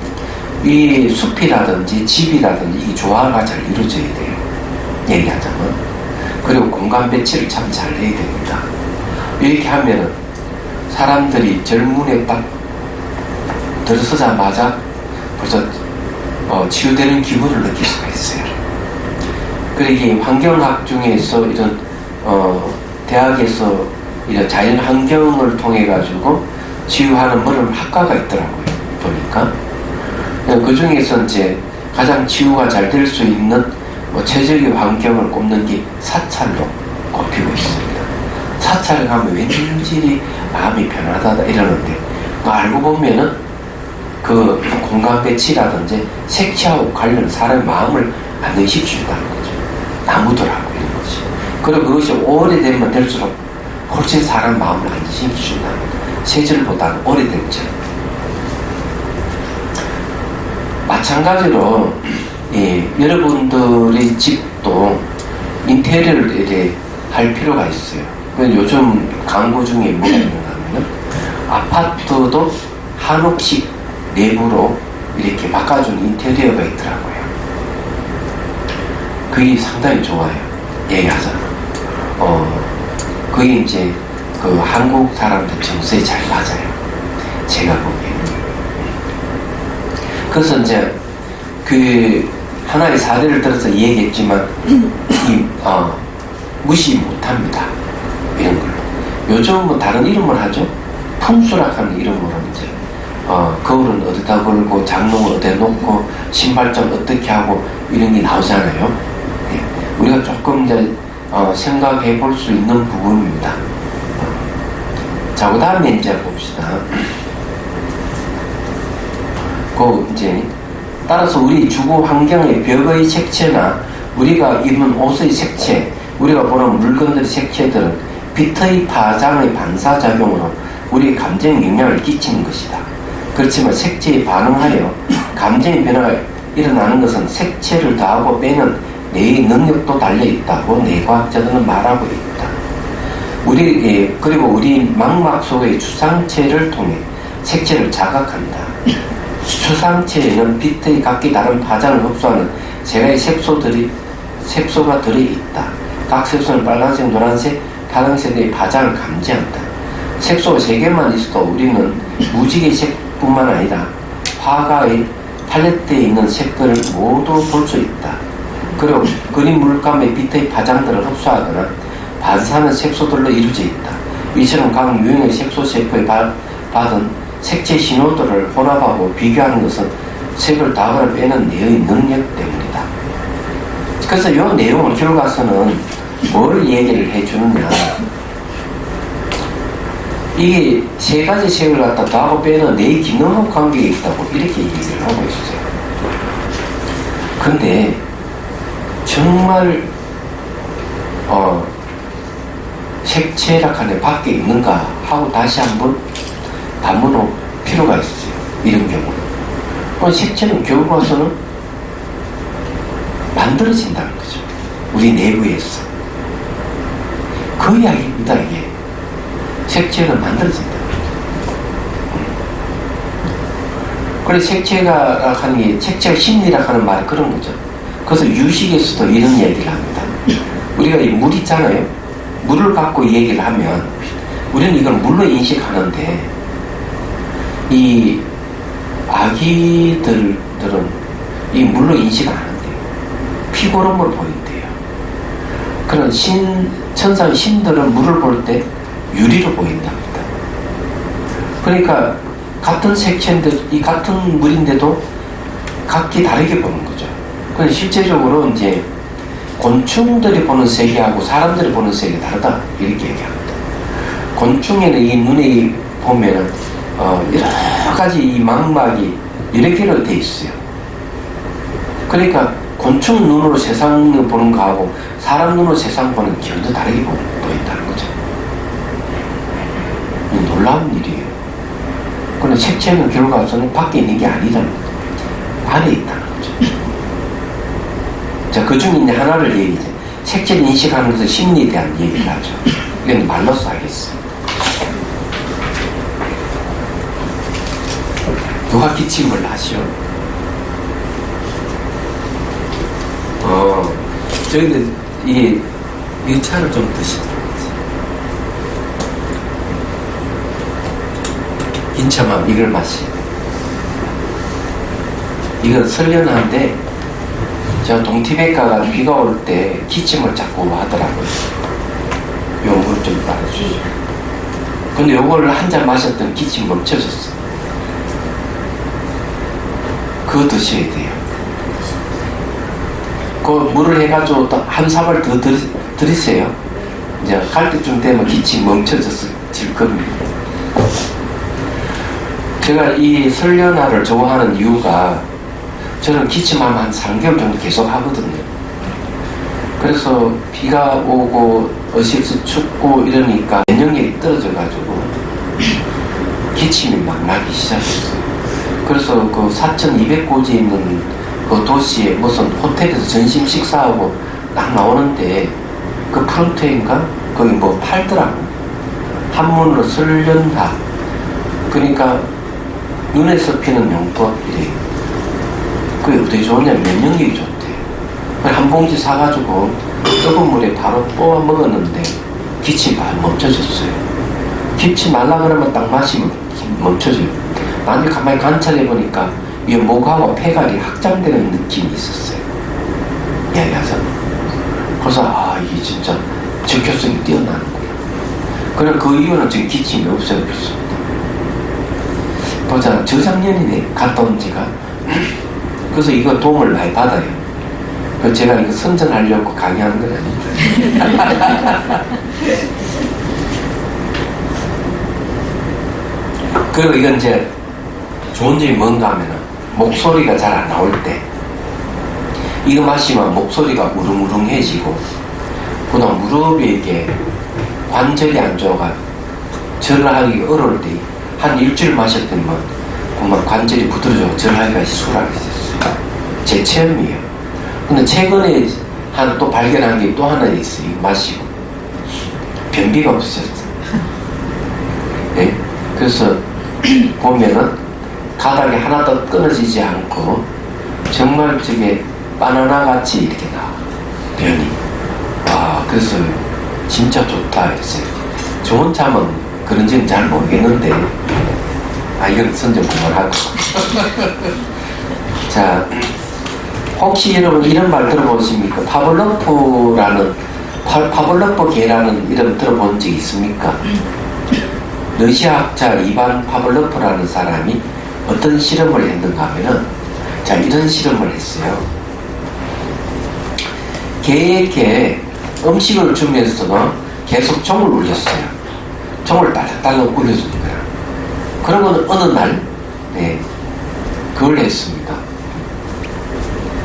이 숲이라든지 집이라든지 이 조화가 잘 이루어져야 돼요. 얘기하자면. 그리고 공간 배치를 참 잘 해야 됩니다. 이렇게 하면은 사람들이 절문에 딱 들어서자마자 벌써 치유되는 기분을 느낄 수가 있어요. 그리고 이게 환경학 중에서 이런 대학에서 이런 자연 환경을 통해 가지고 치유하는 그런 학과가 있더라고요. 보니까 그 중에서 이제 가장 치유가 잘 될 수 있는 최적의 환경을 꼽는 게 사찰로 꼽히고 있습니다. 사찰을 가면 왠지 마음이 편하다 이러는데 알고 보면은 그 공간 배치라든지 색채하고 관련 사람의 마음을 안정시켜준다는 거죠. 나무들하고 이런 거지. 그리고 그것이 오래되면 될수록 훨씬 사람 마음을 안정시켜준다는 거죠. 세절보다는 오래된 절. 마찬가지로 여러분들의 집도 인테리어를 이렇게 할 필요가 있어요. 요즘 광고 중에 뭐가 있는가 하면 아파트도 한옥식 내부로 이렇게 바꿔준 인테리어가 있더라고요. 그게 상당히 좋아요. 얘기하자면. 그게 이제 그 한국 사람들 정서에 잘 맞아요. 제가 보기에는. 그래서 이제 그 하나의 사례를 들어서 얘기했지만 무시 못합니다. 이런 걸로. 요즘 뭐 다른 이름을 하죠. 풍수락하는 이름으로 이제 거울은 어디다 걸고 장롱을 어디에 놓고 신발장 어떻게 하고 이런 게 나오잖아요. 네. 우리가 조금 이제 생각해 볼 수 있는 부분입니다. 자, 그 다음에 이제 봅시다. 그 이제 따라서 우리 주거 환경의 벽의 색채나 우리가 입는 옷의 색채, 우리가 보는 물건들의 색채들은 빛의 파장의 반사작용으로 우리의 감정에 영향을 끼치는 것이다. 그렇지만 색채에 반응하여 감정의 변화가 일어나는 것은 색채를 더하고 빼는 뇌의 능력도 달려있다고 뇌과학자들은 말하고 있다. 그리고 우리 망막 속의 주상체를 통해 색채를 자각한다. 주상체에는 빛의 각기 다른 파장을 흡수하는 세 가지 색소가 들어있다. 각 색소는 빨간색, 노란색, 파란색의 파장을 감지한다. 색소가 3개만 있어도 우리는 무지개 색뿐만 아니라 화가의 팔레트에 있는 색들을 모두 볼 수 있다. 그리고 그림 물감의 빛의 파장들을 흡수하거나 반사하는 색소들로 이루어져 있다. 이처럼 각 유형의 색소 세포에 받은 색채 신호들을 혼합하고 비교하는 것은 색을 다거나 빼는 뇌의 능력 때문이다. 그래서 이 내용을 결과서는 뭘 얘기를 해주느냐. 이게 3가지 색을 갖다 더하고 빼는 뇌의 기능하고 관계가 있다고 이렇게 얘기를 하고 있어요. 근데 정말 색채락하는 밖에 있는가 하고 다시 한번 담을 필요가 있어요. 이런 경우는. 색채는 결국 와서는 만들어진다는 거죠. 우리 내부에서. 그 이야기입니다, 이게. 색채는 만들어진다. 그래, 색채가 하는 게, 색채가 심리라고 하는 말이 그런 거죠. 그래서 유식에서도 이런 얘기를 합니다. 우리가 이 물 있잖아요. 물을 갖고 얘기를 하면, 우리는 이걸 물로 인식하는데, 이 아기들은 이 물로 인식 안 한대요. 피고름을 보인대요. 그런 천상의 신들은 물을 볼 때 유리로 보인답니다. 그러니까 같은 색채인데 이 같은 물인데도 각기 다르게 보는 거죠. 그런데 실제적으로 이제 곤충들이 보는 세계하고 사람들이 보는 세계 다르다 이렇게 얘기합니다. 곤충에는 이 눈에 보면은 여러 가지 이 망막이 여러 개로 돼 있어요. 그러니까 곤충 눈으로 세상을 보는 거하고 사람 눈으로 세상 보는 게 전혀 다르게 보인다는 거죠. 놀라운 일이에요. 그런데 색채는 결과적으로 밖에 있는 게 아니라는 거죠. 안에 있다는 거죠. 자, 그 중에 이제 하나를 얘기해. 색채를 인식하는 것은 심리에 대한 얘기를 하죠. 이건 말로써 하겠어요. 누가 기침을 하시오? 저희는 이 차를 좀 드시도록 긴 차만 이걸 마시고. 이건 선련한데 제가 동티백과가 비가 올 때 기침을 자꾸 하더라고요. 요걸 좀 따라주세요. 근데 요거를 한 잔 마셨더니 기침 멈춰졌어. 그거 드셔야 돼요. 그 물을 해가지고 또 한 사발 더 들이세요. 이제 갈 때쯤 되면 기침 멈춰졌을 겁니다. 제가 이 설련화를 좋아하는 이유가 저는 기침하면 한 3개월 정도 계속 하거든요. 그래서 비가 오고 어시에서 춥고 이러니까 면역력이 떨어져가지고 기침이 막 나기 시작했어요. 그래서 그 4,200고지에 있는 그 도시에 무슨 호텔에서 점심 식사하고 딱 나오는데 그 프론트인가? 거기 뭐 팔더라고. 한문으로 설련화. 그러니까 눈에서 피는 용법 이래. 그게 어떻게 좋냐면 면역력이 좋대. 한 봉지 사가지고 뜨거운 물에 바로 뽑아 먹었는데 기침이 멈춰졌어요. 기침 말라 그러면 딱 마시면 멈춰져요. 나중에 가만히 관찰해 보니까 이 목하고 폐갈이 확장되는 느낌이 있었어요. 이야기하자. 그래서 이게 진짜 적효성이 뛰어나는구나. 그래 그 이유는 지금 기침이 없어졌습니다. 보자, 저작년이네 갔다 온 지가. 그래서 이거 도움을 많이 받아요. 제가 이거 선전하려고 강의하는 건 아닙니다. 그리고 이건 이제 좋은 점이 뭔가 하면은 목소리가 잘 안 나올 때 이거 마시면 목소리가 우릉우릉해지고 그다음 무릎에 이게 관절이 안 좋아가 절을 하기 어려울 때 한 일주일 마셨더니만 보면 관절이 부드러져 절하기가 수월하게 됐어요. 제 체험이에요. 근데 최근에 또 발견한 게 또 하나 있어요. 마시고 변비가 없어졌어요. 네? 그래서 보면은 가닥이 하나도 끊어지지 않고 정말 저게 바나나 같이 이렇게 나와 변이. 그래서 진짜 좋다 했어요. 저 혼자면 그런지는 잘 모르겠는데 이건 선전 그만하고. 자, 혹시 여러분 이런 말 들어보십니까? 파블로프 개라는 이름 들어본 적 있습니까? 러시아 학자 이반 파블로프라는 사람이 어떤 실험을 했는가 하면은 자, 이런 실험을 했어요. 개에게 음식을 주면서는 계속 종을 울렸어요. 종을 딸랑딸랑 울려주는 거야. 그러면 어느 날 그걸 했습니다.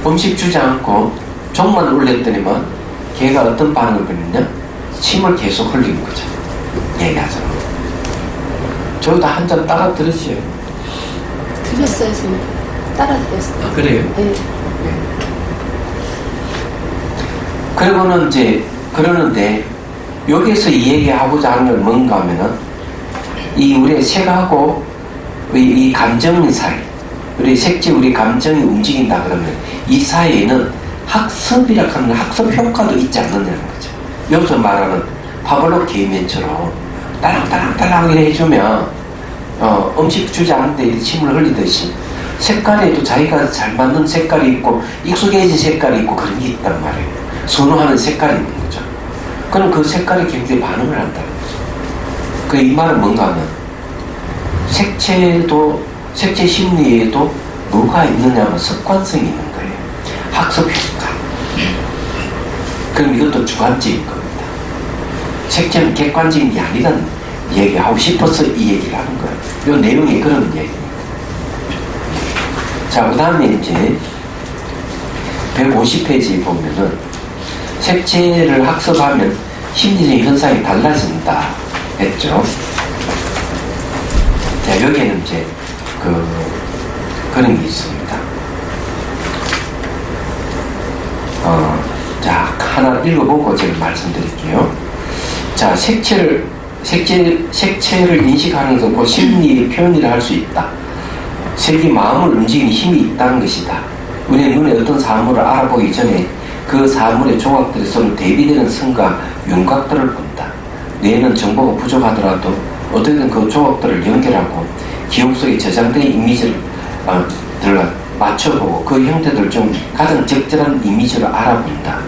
음식 주지 않고 종만 울렸더니만 개가 어떤 반응을 보였냐? 침을 계속 흘리는 거죠. 얘기하자면. 저도 한 잔 따라 들으시오. 드렸어요, 지금. 따라 드렸어요. 그래요? 네. 그리고는 이제 그러는데 여기서 이 얘기하고자 하는 건 뭔가 하면은 이 우리의 색하고 이 감정의 사이, 우리 감정이 움직인다 그러면 이 사이에는 학습이라 하는 학습 효과도 있지 않느냐는 거죠. 여기서 말하는 파블로 개면처럼 딸랑딸랑딸랑 이래 해주면 음식 주지 않는데 침을 흘리듯이 색깔에도 자기가 잘 맞는 색깔이 있고 익숙해진 색깔이 있고 그런 게 있단 말이에요. 선호하는 색깔이 있는 거죠. 그럼 그 색깔에 굉장히 반응을 한다는 거죠. 이 말은 뭔가 하면 색채 심리에도 뭐가 있느냐면 습관성이 있는 거예요. 학습 효과. 그럼 이것도 주관적인 겁니다. 색채는 객관적인 게 아니라는 얘기하고 싶어서 이 얘기를 하는 거예요. 이 내용이 그런 얘기입니다. 자, 그 다음에 이제 150페이지 보면은 색채를 학습하면 심리적인 현상이 달라진다 했죠. 자, 여기에는 이제 그런 게 있습니다. 자, 하나 읽어보고 제가 말씀드릴게요. 자, 색채를 인식하는 것은 심리의 표현이라 할 수 있다. 색이 마음을 움직이는 힘이 있다는 것이다. 우리는 눈에 어떤 사물을 알아보기 전에 그 사물의 조각들이 서로 대비되는 선과 윤곽들을 본다. 뇌는 정보가 부족하더라도 어떻게든 그 조각들을 연결하고 기억 속에 저장된 이미지를 맞춰보고 그 형태들 중 가장 적절한 이미지를 알아본다.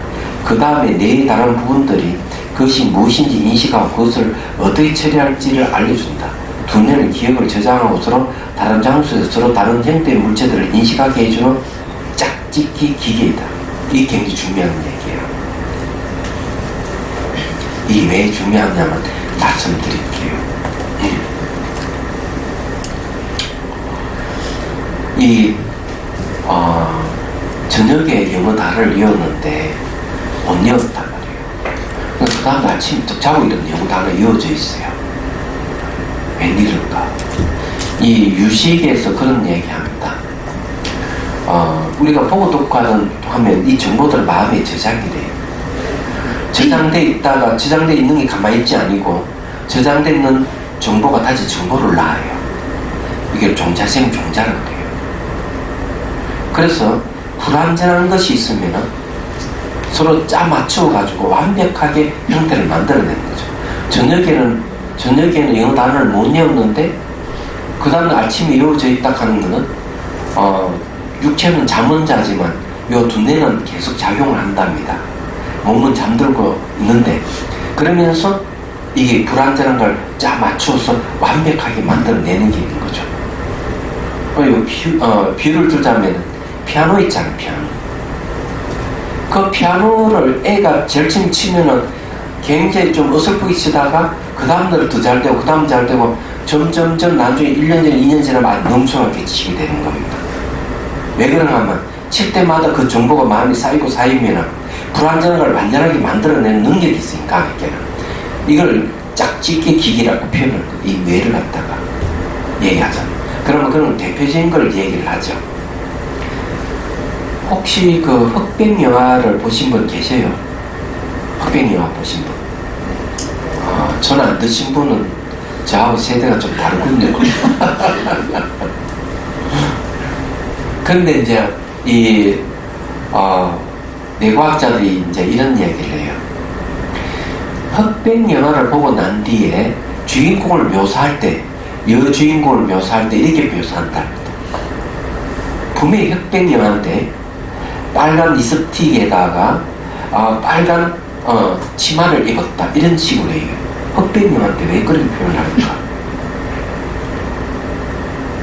그 다음에 뇌의 다른 부분들이 그것이 무엇인지 인식하고 그것을 어떻게 처리할지를 알려준다. 두뇌는 기억을 저장하고 서로 다른 장소에서 서로 다른 형태의 물체들을 인식하게 해주는 짝짓기 기계이다. 이게 굉장히 중요한 얘기예요. 이게 왜 중요하냐면 말씀드릴게요. 저녁에 영어 단어를 외웠는데 못 외웠단 말이에요. 그 다음 아침 자고 일어나면 영어 단어 외워져 있어요. 웬일일까? 이 유식에서 그런 얘기합니다. 우리가 보고 듣고 하면 이 정보들 마음에 저장이 돼요. 저장돼 있는 게 가만히 있지 아니고 저장돼 있는 정보가 다시 정보를 낳아요. 이게 종자생 종자라고 돼요. 그래서 불완전한 것이 있으면 서로 짜 맞춰가지고 완벽하게 형태를 만들어내는 거죠. 저녁에는 영어 단어를 못 외웠는데 그 다음날 아침에 외워져 있다 하는 거는 육체는 잠은 자지만 요 두뇌는 계속 작용을 한답니다. 몸은 잠들고 있는데 그러면서 이게 불완전한 걸 짜 맞춰서 완벽하게 만들어내는 게 있는 거죠. 비유를 들자면 피아노 있잖아요. 피아노. 그 피아노를 애가 절친 치면은 굉장히 좀 어설프게 치다가 그 다음날은 더 잘 되고 그 다음 잘 되고 점점점 나중에 1년 전, 2년 전에 많이 넘쳐나게 치게 되는 겁니다. 왜 그런가 하면 칠 때마다 그 정보가 마음이 쌓이면 불완전한 걸 완전하게 만들어내는 능력이 있으니까 이걸 짝짓기 기기라고 표현을 이 뇌를 갖다가 얘기하잖아요. 그러면 그런 대표적인 걸 얘기를 하죠. 혹시 그 흑백 영화를 보신 분 계세요? 흑백 영화 보신 분? 저는 안 드신 분은 저하고 세대가 좀 다르군요. 근데 이제 뇌과학자들이 이제 이런 얘기를 해요. 흑백 영화를 보고 난 뒤에 주인공을 묘사할 때, 여주인공을 묘사할 때 이렇게 묘사한다. 분명히 흑백 영화인데 빨간 립스틱에다가 빨간 치마를 입었다 이런 식으로 해요. 흑백 영화인데 왜 그렇게 표현을 할까?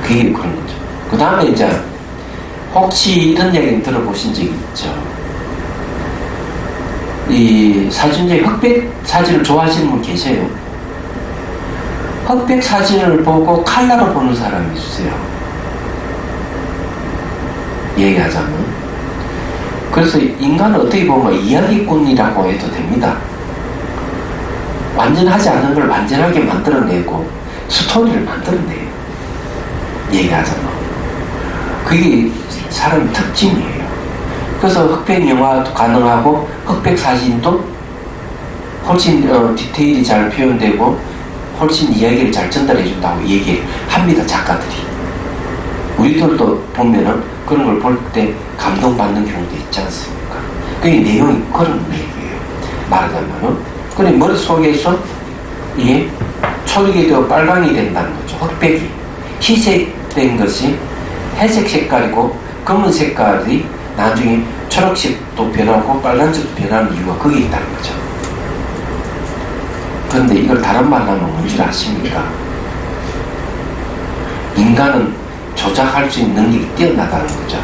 그게 그런 거죠. 그 다음에 이제 혹시 이런 얘기는 들어보신 적이 있죠? 이 사진 중에 흑백 사진을 좋아하시는 분 계세요? 흑백 사진을 보고 컬러로 보는 사람이 있어요. 얘기하자면. 그래서 인간은 어떻게 보면 이야기꾼이라고 해도 됩니다. 완전하지 않은 걸 완전하게 만들어내고 스토리를 만들어내요. 얘기하자면. 그게 사람의 특징이에요. 그래서 흑백 영화도 가능하고 흑백 사진도 훨씬 디테일이 잘 표현되고 훨씬 이야기를 잘 전달해 준다고 얘기합니다. 작가들이. 우리들도 보면은 그런 걸 볼 때 감동받는 경우도 있지 않습니까? 그게 내용이 그런 얘기예요. 말하자면은 그래 머릿속에서 이게 초록이 되어 빨강이 된다는 거죠. 흑백이 희색된 것이 회색 색깔이고 검은 색깔이 나중에 초록색도 변하고 빨간색도 변하는 이유가 거기 있다는 거죠. 그런데 이걸 다른 말로 하면 뭔지 아십니까? 인간은 조작할 수 있는 능력이 뛰어나다는 거죠.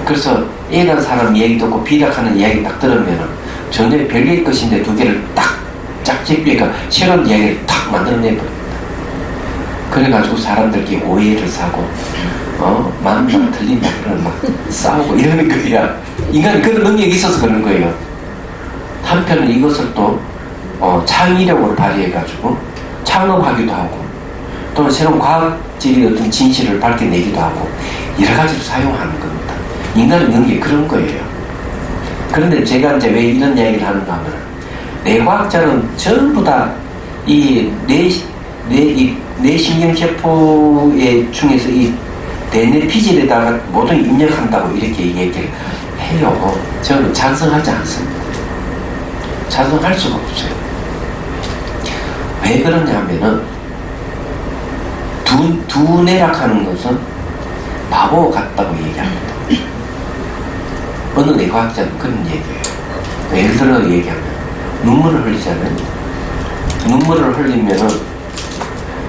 그래서 A라는 사람 이야기 듣고 B라고 하는 이야기 딱 들으면 전혀 별개의 것인데 두 개를 딱 짝집기니까 새로운 이야기를 탁 만들어내버립니다. 그래가지고 사람들끼리 오해를 사고 맞나 틀린다 그러면 막 싸우고 이러는 거야. 인간이 그런 능력이 있어서 그런 거예요. 한편은 이것을 또 창의력으로 발휘해가지고 창업하기도 하고 또는 새로운 과학적인 어떤 진실을 밝혀내기도 하고 여러 가지로 사용하는 겁니다. 인간의 능력이 그런 거예요. 그런데 제가 이제 왜 이런 이야기를 하는가 하면 뇌과학자는 전부 다 이 뇌신경세포의 중에서 이 뇌내 피질에다가 모든 입력한다고 이렇게 얘기를 해요. 저는 찬성하지 않습니다. 찬성할 수가 없어요. 왜 그러냐면은 두뇌락하는 것은 바보 같다고 얘기합니다. 어느 뇌과학자는 그런 얘기예요. 예를 들어 얘기하면 눈물을 흘리잖아요. 눈물을 흘리면은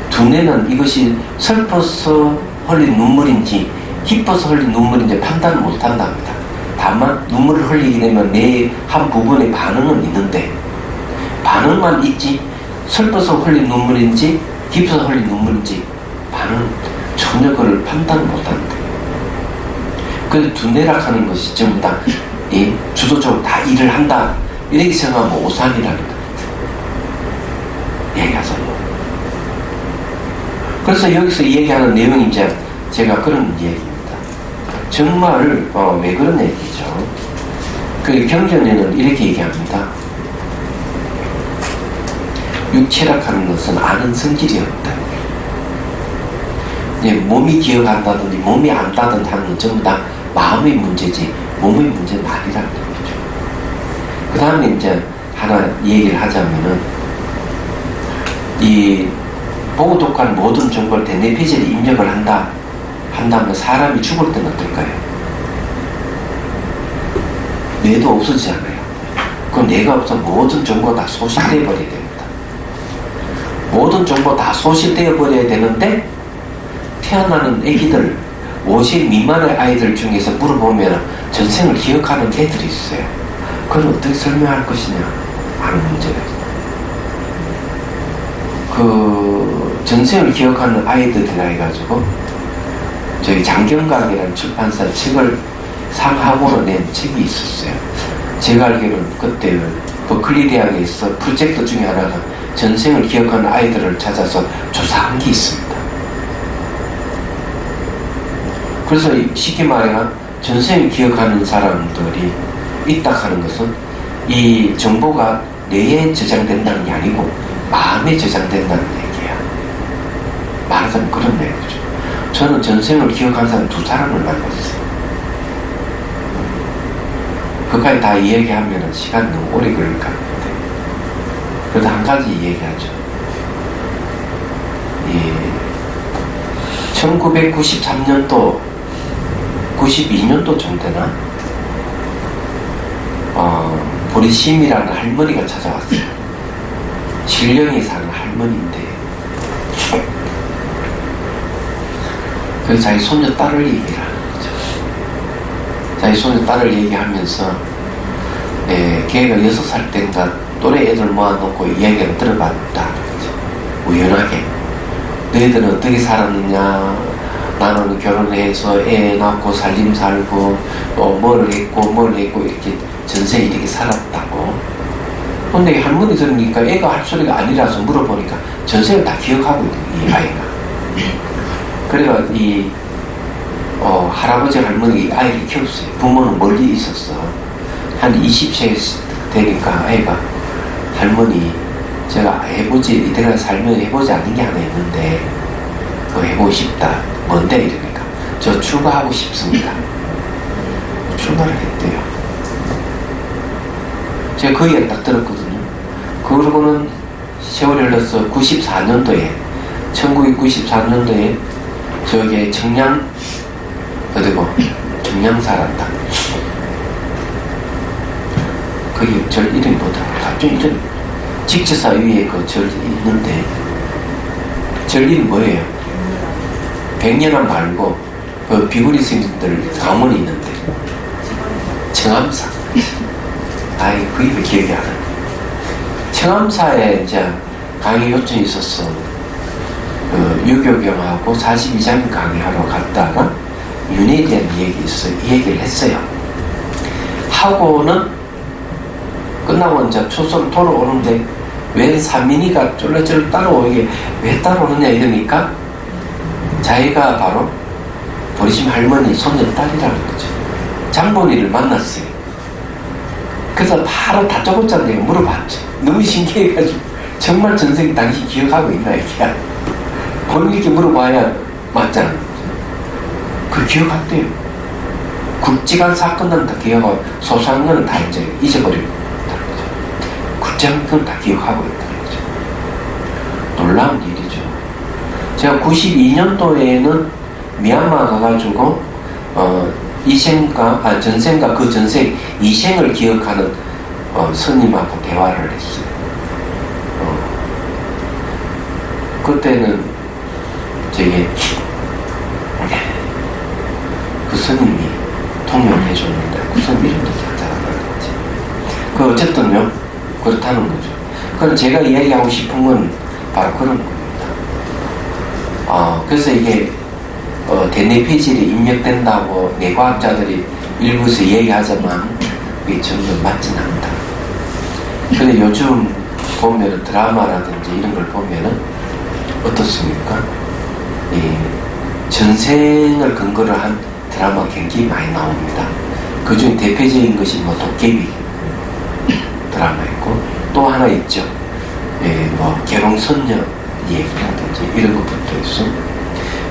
두뇌는 이것이 슬퍼서 흘린 눈물인지 기뻐서 흘린 눈물인지 판단을 못한답니다. 다만 눈물을 흘리게 되면 뇌의 한 부분에 반응은 있는데 반응만 있지 슬퍼서 흘린 눈물인지 기뻐서 흘린 눈물인지 반응 전혀 그걸 판단을 못한대. 그래서 두뇌락하는 것이 전부 다 주도적으로 다 일을 한다 이렇게 생각하면 오산이라는 겁니다. 얘기하자면. 그래서 여기서 얘기하는 내용이 이제 제가 그런 얘기입니다. 정말 왜 그런 얘기죠? 그 경전에는 이렇게 얘기합니다. 육체락하는 것은 아는 성질이 없다. 몸이 기억한다든지 몸이 안다든지 하는 건 전부 다 마음의 문제지 몸의 문제는 아니라는 얘기죠. 그 다음에 이제 하나 얘기를 하자면은 이 보고 독한 모든 정보를 뇌내 피질에 입력을 한다면 사람이 죽을 때는 어떨까요? 뇌도 없어지잖아요. 그럼 뇌가 없으면 모든 정보가 다 소실되어 버려야 됩니다. 모든 정보 다 소실되어 버려야 되는데 태어나는 애기들 50 미만의 아이들 중에서 물어보면 전생을 기억하는 애들이 있어요. 그건 어떻게 설명할 것이냐 하는 문제가 있어요. 그 전생을 기억하는 아이들이라 해가지고 저희 장경각이라는 출판사 책을 상하고로 낸 책이 있었어요. 제가 알기로는 그때 버클리 대학에서 프로젝트 중에 하나가 전생을 기억하는 아이들을 찾아서 조사한 게 있습니다. 그래서 쉽게 말해가 전생을 기억하는 사람들이 있다 하는 것은 이 정보가 뇌에 저장된다는 게 아니고 마음에 저장된다는 얘기야. 말하자면 그런 얘기죠. 저는 전생을 기억하는 사람 2사람을 만났어요. 그까지 다 이야기하면 시간이 너무 오래 걸릴 것 같은데 그래도 한 가지 얘기하죠. 1993년도 92년도 좀 되나? 보리심이라는 할머니가 찾아왔어요. 신령에 사는 할머니인데 그래서 자기 손녀 딸을 얘기를 하는 거죠. 자기 손녀 딸을 얘기하면서 걔가 6살 때인가 또래 애들 모아놓고 이야기를 들어봤다. 우연하게 너희들은 어떻게 살았느냐, 나는 결혼해서 애 낳고 살림 살고 뭘 했고 이렇게 전생에 이렇게 살았다고. 근데 할머니 들으니까 애가 할 소리가 아니라서 물어보니까 전생을 다 기억하고 있는 이 아이가. 그래가 이 할아버지 할머니 이 아이를 키웠어요. 부모는 멀리 있었어. 한 20세 되니까 아이가 할머니 제가 해보지 이때까지 살면 해보지 않는 게 하나 있는데 그거 해보고 싶다. 뭔데? 이러니까 저 출가하고 싶습니다. 출가를 했대요. 제가 그 얘기를 딱 들었거든요. 그러고는 세월이 흘러서 1994년도에 저기 청량 어디고 청량 살았다. 거기 절 이름이 뭐더라? 갑자기 이름 직제사 위에 그 절 있는데 절 이름 뭐예요? 백년암 말고 그 비구리 스님들 가문이 있는데 청암사 아이, 그 입에 기억이 안 나요. 청암사에 이제 강의 요청이 있었어. 유교경하고 42장 강의하러 갔다가 윤회에 대한 얘기 있어요. 이 얘기를 했어요. 하고는 끝나고 이제 추수로 돌아오는데 웬 사민이가 쫄래쫄래 따라오게 왜 따라오느냐 이러니까 자기가 바로 보리심 할머니 손녀딸이라는 거죠. 장본이를 만났어요. 그래서 바로 다짜고짜 내가 물어봤죠. 너무 신기해가지고 정말 전생에 당신 기억하고 있나 이렇게 본인 이렇게 물어봐야 맞잖아. 그 기억한대요. 굵직한 사건은 다 기억하고 소소한 거는 다 이제 잊어버리고 있다는 거죠. 굵직한 건 다 기억하고 있다는 거죠. 놀라운 일이죠. 제가 92년도에는 미얀마 가가지고 전생과 그 전생 이생을 기억하는 스님하고 대화를 했어요. 그때는 저게 그 스님이 통역을 해줬는데 그 스님 이름도 기억이 안 나는 거지. 그 어쨌든요 그렇다는 거죠. 그럼 제가 이야기하고 싶은 건 바로 그런 겁니다. 그래서 이게 대뇌폐질이 입력된다고 뇌과학자들이 일부에서 얘기하지만 그게 전혀 맞진 않다. 근데 요즘 보면은 드라마라든지 이런 걸 보면은 어떻습니까? 이 전생을 근거로 한 드라마 굉장히 많이 나옵니다. 그 중에 대표적인 것이 뭐 도깨비 드라마 있고 또 하나 있죠. 뭐 계룡선녀 얘기라든지 이런 것부터 있어.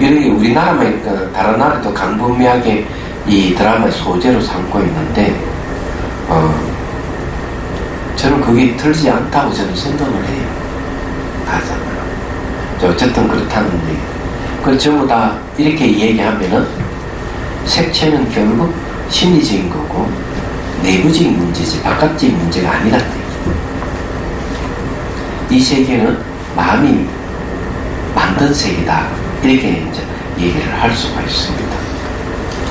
이런 게 우리나라만 있니까 다른 나라도 강범위하게 이 드라마의 소재로 삼고 있는데 저는 그게 틀리지 않다고 저는 생각을 해요. 가잖아요. 어쨌든 그렇다는 얘기. 그걸 전부 다 이렇게 얘기하면은 색채는 결국 심리적인 거고 내부적인 문제지 바깥적인 문제가 아니라는 얘기예요. 이 세계는 마음이 만든 세계다. 이렇게 이제 얘기를 할 수가 있습니다.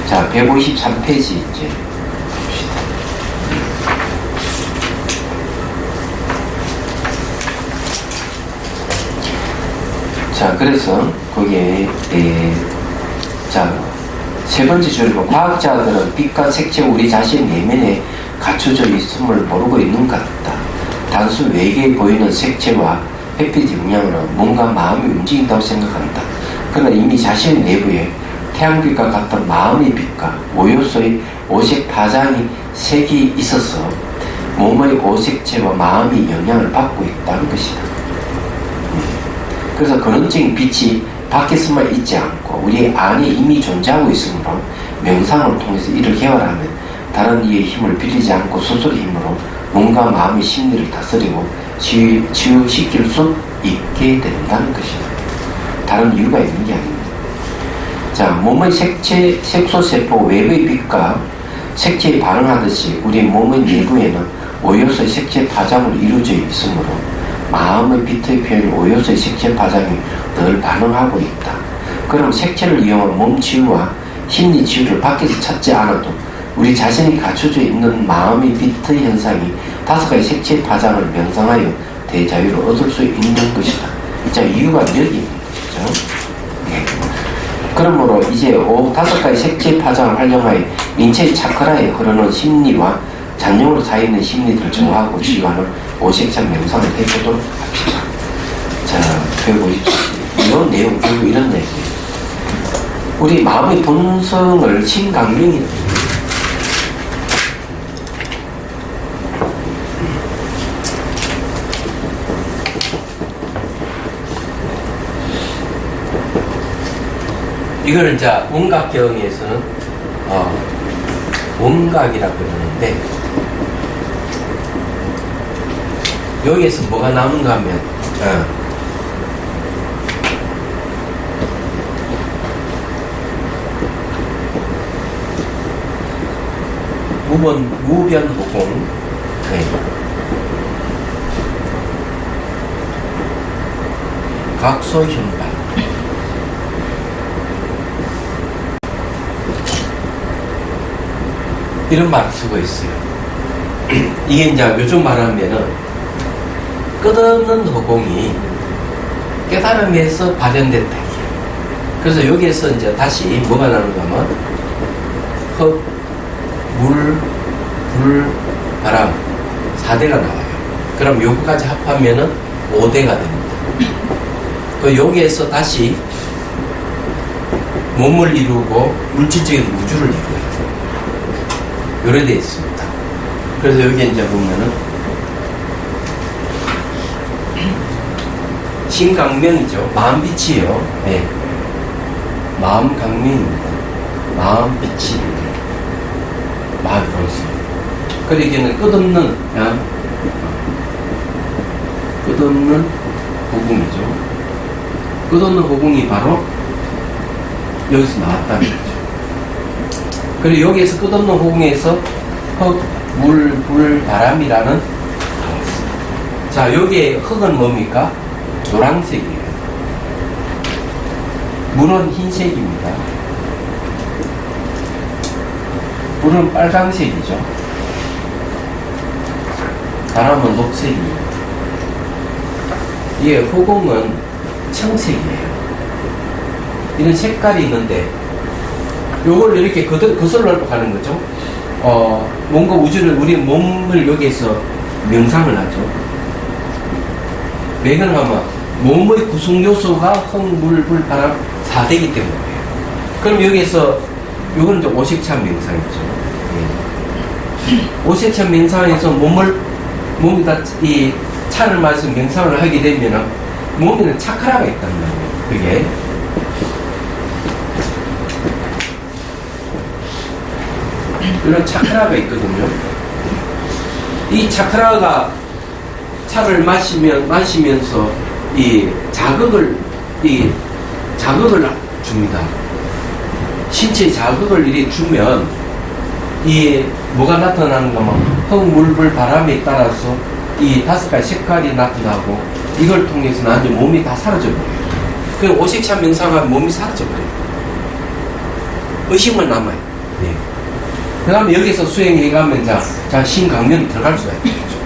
자, 153페이지 이제 봅시다. 자, 그래서 거기에 자, 세 번째 줄이고 과학자들은 빛과 색채 우리 자신 내면에 갖춰져 있음을 모르고 있는 것 같다. 단순 외계에 보이는 색채와 햇빛 영향으로 뭔가 마음이 움직인다고 생각한다. 그러나 이미 자신 내부에 태양빛과 같은 마음의 빛과 오요소의 오색 파장이 색이 있어서 몸의 오색체와 마음이 영향을 받고 있다는 것이다. 그래서 근원적인 빛이 밖에서만 있지 않고 우리 안에 이미 존재하고 있으므로 명상을 통해서 이를 개발하면 다른 이의 힘을 빌리지 않고 스스로의 힘으로 몸과 마음의 심리를 다스리고 치유시킬 수 있게 된다는 것이다. 다른 이유가 있는 게 아닙니다. 자, 몸의 색채, 색소세포 외부의 빛과 색채에 반응하듯이 우리 몸의 내부에는 오요소의 색채 파장으로 이루어져 있으므로 마음의 빛의 표현이 오요소의 색채 파장이 늘 반응하고 있다. 그럼 색채를 이용한 몸 치유와 심리 치유를 밖에서 찾지 않아도 우리 자신이 갖춰져 있는 마음의 빛의 현상이 5가지 색채 파장을 명상하여 대자유를 얻을 수 있는 것이다. 자, 이유가 여기입니다. 그렇죠? 네. 그러므로 이제 5가지 색채 파장을 활용하여 인체의 차크라에 흐르는 심리와 잔용으로 쌓여있는 심리들을 정화하고 치유하는 오색찬 명상을 해보도록 합시다. 자, 펴보십시오. 이런 내용, 결국 이런 내용이에요. 우리 마음의 본성을 신강명이 이걸 이제 원각경에서는 원각이라고 그러는데 여기에서 뭐가 나오는가 하면 무변호공 각소현발 이런 말을 쓰고 있어요. 이게 이제 요즘 말하면은 끝없는 허공이 깨달음에서 발현됐다. 그래서 여기에서 이제 다시 뭐가 나오는가 하면 흙, 물, 불, 바람 4대가 나와요. 그럼 요거까지 합하면은 5대가 됩니다. 그 여기에서 다시 몸을 이루고 물질적인 우주를 이루어요. 요래 되어 있습니다. 그래서 여기 이제 보면은 신강명이죠. 마음빛이요. 네. 마음강명입니다. 마음빛이 마음이 보였어요. 그러기에는 끝없는 끝없는 허공이죠. 끝없는 허공이 바로 여기서 나왔다는 거죠. 그리고 여기에서 끝없는 허공에서 흙, 물, 불, 바람이라는 자, 여기에 흙은 뭡니까? 노란색이에요. 물은 흰색입니다. 물은 빨강색이죠. 바람은 녹색입니다. 이게 허공은 청색이에요. 이런 색깔이 있는데 요걸 이렇게 거슬러 가는 거죠. 뭔가 우주를 우리 몸을 여기에서 명상을 하죠. 왜 그러냐면 몸의 구성 요소가 흙, 물, 불, 바람 4대이기 때문이에요. 그럼 여기에서 요건 이제 오색찬 명상이죠. 오색찬 명상에서 몸에다 이 찬을 마셔서 명상을 하게 되면은 몸에는 차크라가 있단 말이에요. 그게 이런 차크라가 있거든요. 이 차크라가 차를 마시면서 이 자극을 줍니다. 신체에 자극을 이렇게 주면 이 뭐가 나타나는가 하면 흙, 물, 불, 바람에 따라서 이 5가지 색깔이 나타나고 이걸 통해서 나중에 몸이 다 사라져버려요. 그 오색찬 명상하면 몸이 사라져버려요. 의식만 남아요. 네. 그 다음에 여기서 수행해가면 자 신강명이 들어갈 수가 있죠.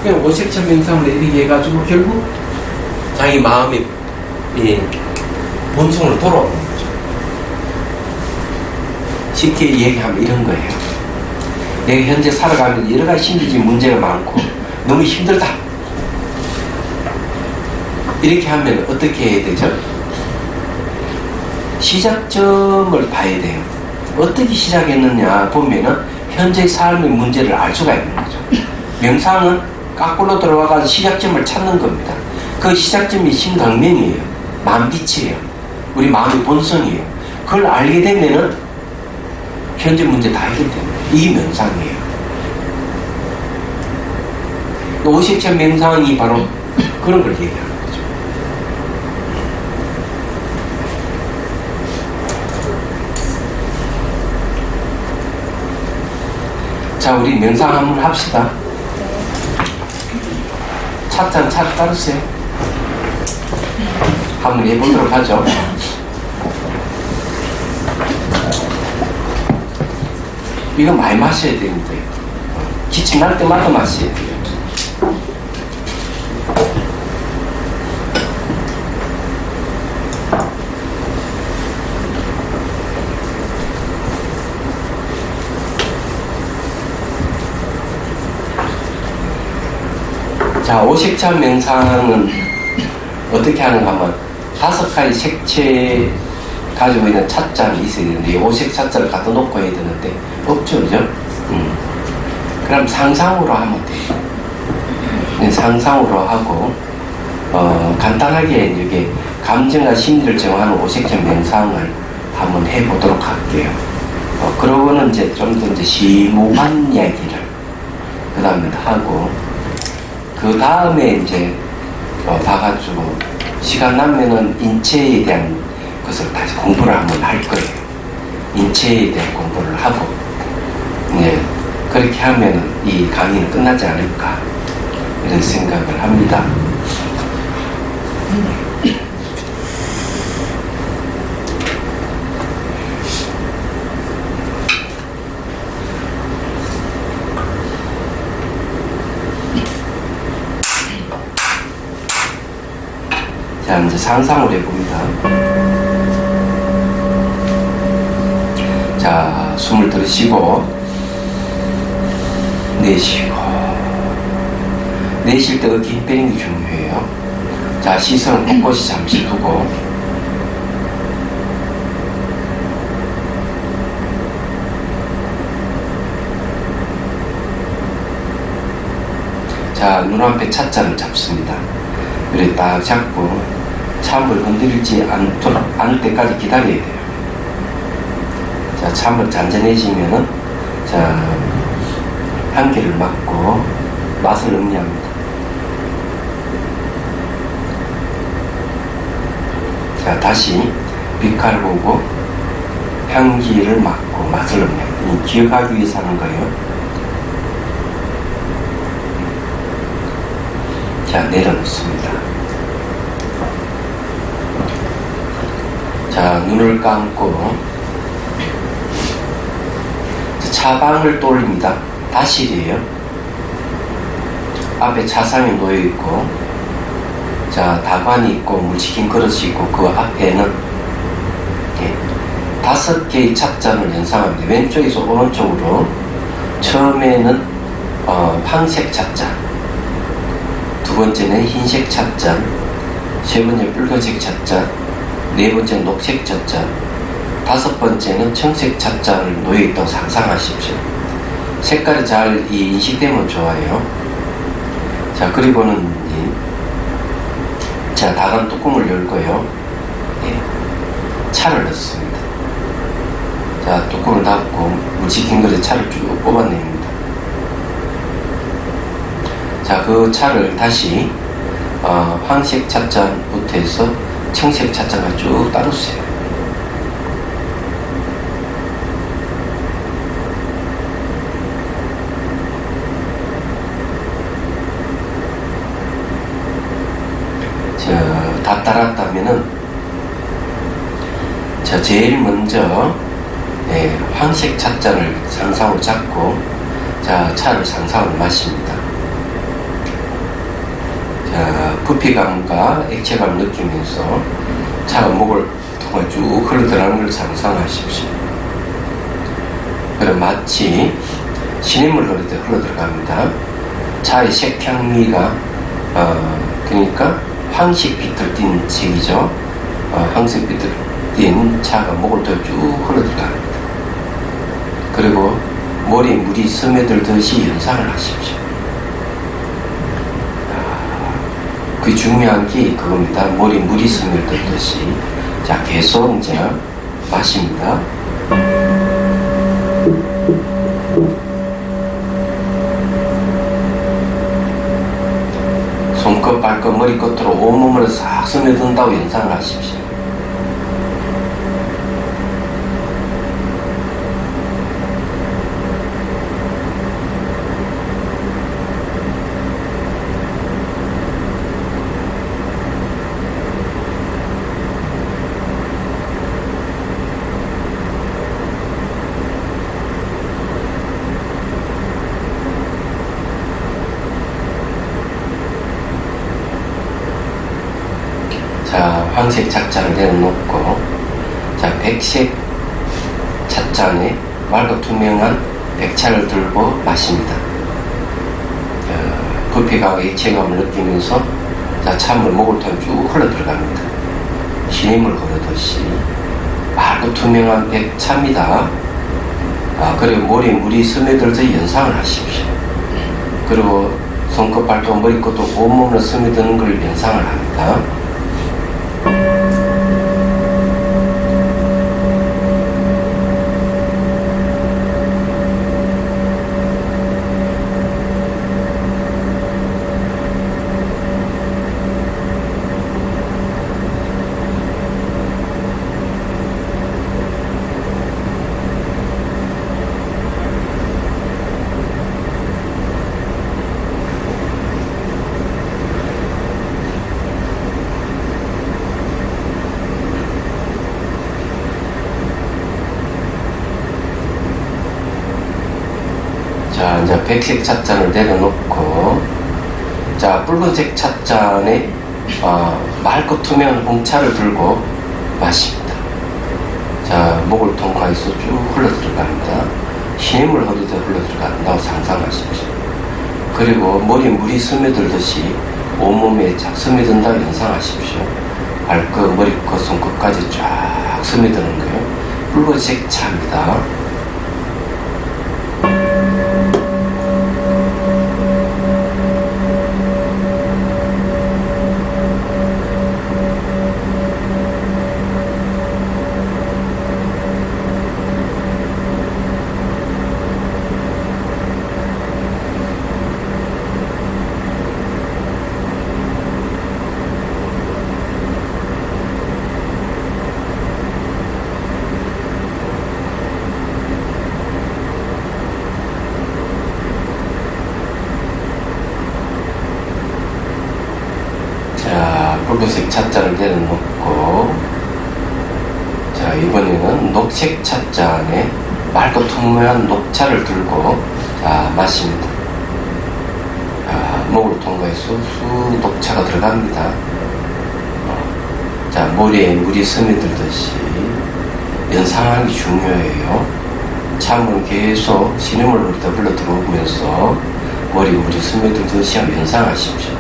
그냥 오색찬 명상을 이렇게 해가지고 결국 자기 마음의 본성으로 돌아오는 거죠. 쉽게 얘기하면 이런 거예요. 내가 현재 살아가면서 여러 가지 심리적인 문제가 많고 너무 힘들다. 이렇게 하면 어떻게 해야 되죠? 시작점을 봐야 돼요. 어떻게 시작했느냐 보면은 현재 삶의 문제를 알 수가 있는 거죠. 명상은 거꾸로 들어와가지고 시작점을 찾는 겁니다. 그 시작점이 신강명이에요. 마음빛이에요. 우리 마음의 본성이에요. 그걸 알게 되면은 현재 문제 다 해결됩니다. 이게 명상이에요. 오색찬 명상이 바로 그런 걸 얘기하는 거죠. 자, 우리 명상 한번 합시다. 찻잔 따르세요. 한번 해보도록 하죠. 이거 많이 마셔야 됩니다. 기침 날 때마다 마셔야 돼요. 자, 오색찬 명상은 어떻게 하는가 하면 5가지 색채 가지고 있는 찻잔이 있어야 되는데 오색 찻잔을 갖다 놓고 해야 되는데 없죠, 그죠? 그럼 상상으로 하면 돼요. 네, 상상으로 하고 간단하게 이게 감정과 심리를 정하는 오색찬 명상을 한번 해보도록 할게요. 그러고는 이제 좀 더 이제 심오한 이야기를 그 다음에 하고 그 다음에 이제 봐가지고 시간 나면은 인체에 대한 것을 다시 공부를 한번 할 거예요. 인체에 대한 공부를 하고, 네, 그렇게 하면은 이 강의는 끝나지 않을까 이런 생각을 합니다. 자, 이제 상상을 해봅니다. 자, 숨을 들이쉬고 내쉬고. 내쉴 때 어깨 힘 빼는 게 중요해요. 자, 시선을 꼿꼿이 잠시 두고 자, 눈앞에 찻잔을 잡습니다. 그래 딱 잡고 참을 흔들리지 않을 때까지 기다려야 돼요. 자, 참을 잔잔해지면은 자, 한 개를 막고 맛을 음미합니다. 자, 다시 빛깔 보고 향기를 맡고 맛을 음미합니다. 기억하기 위해서 하는 거예요. 자, 내려놓습니다. 자, 눈을 감고 차방을 돌립니다. 다실이에요. 앞에 차상이 놓여있고, 자, 다관이 있고 물치킨 그릇이 있고 그 앞에는 5개의 찻잔을 연상합니다. 왼쪽에서 오른쪽으로 처음에는 황색 찻잔, 두 번째는 흰색 찻잔, 세 번째 붉은색 찻잔, 네 번째 녹색 찻잔, 다섯 번째는 청색 찻잔을 놓여있다고 상상하십시오. 색깔이 잘 인식되면 좋아요. 자, 그리고는 자, 다간 뚜껑을 열고요. 차를 넣습니다. 자, 뚜껑을 닫고 물치킨 그릇에 차를 쭉 뽑아냅니다. 자, 그 차를 다시 황색 찻잔부터 해서 청색 찻잔을 쭉 따르세요. 자, 다 따랐다면은 자, 제일 먼저 황색 찻잔을 상상으로 잡고 자, 차를 상상으로 마십니다. 자, 부피감과 액체감을 느끼면서 차가 목을 통해 쭉 흘러들어가는 걸 상상하십시오. 그럼 마치 시냇물 흐를 때 흘러들어갑니다. 차의 색향미가 그러니까 황색빛을 띤 색이죠. 황색빛을 띤 차가 목을 통해 쭉 흘러들어갑니다. 그리고 머리에 물이 스며들듯이 연상을 하십시오. 그 중요한 게 그겁니다. 머리 물이 스며들듯이. 자, 계속 이제 마십니다. 손끝, 발끝, 머리끝으로 온몸으로 싹 스며든다고 연상을 하십시오. 자, 황색 찻잔을 내려놓고 자, 백색 찻잔에 맑고 투명한 백차를 들고 마십니다. 부피감과 액체감을 느끼면서 자, 찬물 목을 통해 쭉 흘러 들어갑니다. 시냇물 흐르듯이 맑고 투명한 백차입니다. 그리고 머리에 물이 스며들듯이 연상을 하십시오. 그리고 손끝, 발톱, 머리끝도 온몸으로 스며드는 걸 연상을 합니다. 자, 이제 백색 찻잔을 내려놓고 자, 붉은색 찻잔에 맑고 투명한 홍차를 들고 마십니다. 자, 목을 통과해서 쭉 흘러 들어갑니다. 힘을 허리에 흘러 들어간다고 상상하십시오. 그리고 머리에 물이 스며들듯이 온몸에 쫙 스며든다고 연상하십시오. 발끝, 머리끝, 손끝까지 쫙 스며드는 거예요. 붉은색 차입니다. 붉은색 찻잔을 내려놓고, 자, 이번에는 녹색 찻잔에 맑고 투명한 녹차를 들고, 자, 마십니다. 자, 목을 통과해서 쑥 녹차가 들어갑니다. 자, 머리에 물이 스며들듯이 연상하는 게 중요해요. 찬물은 계속 신음을 흘러 들어오면서 머리에 물이 스며들듯이 연상하십시오.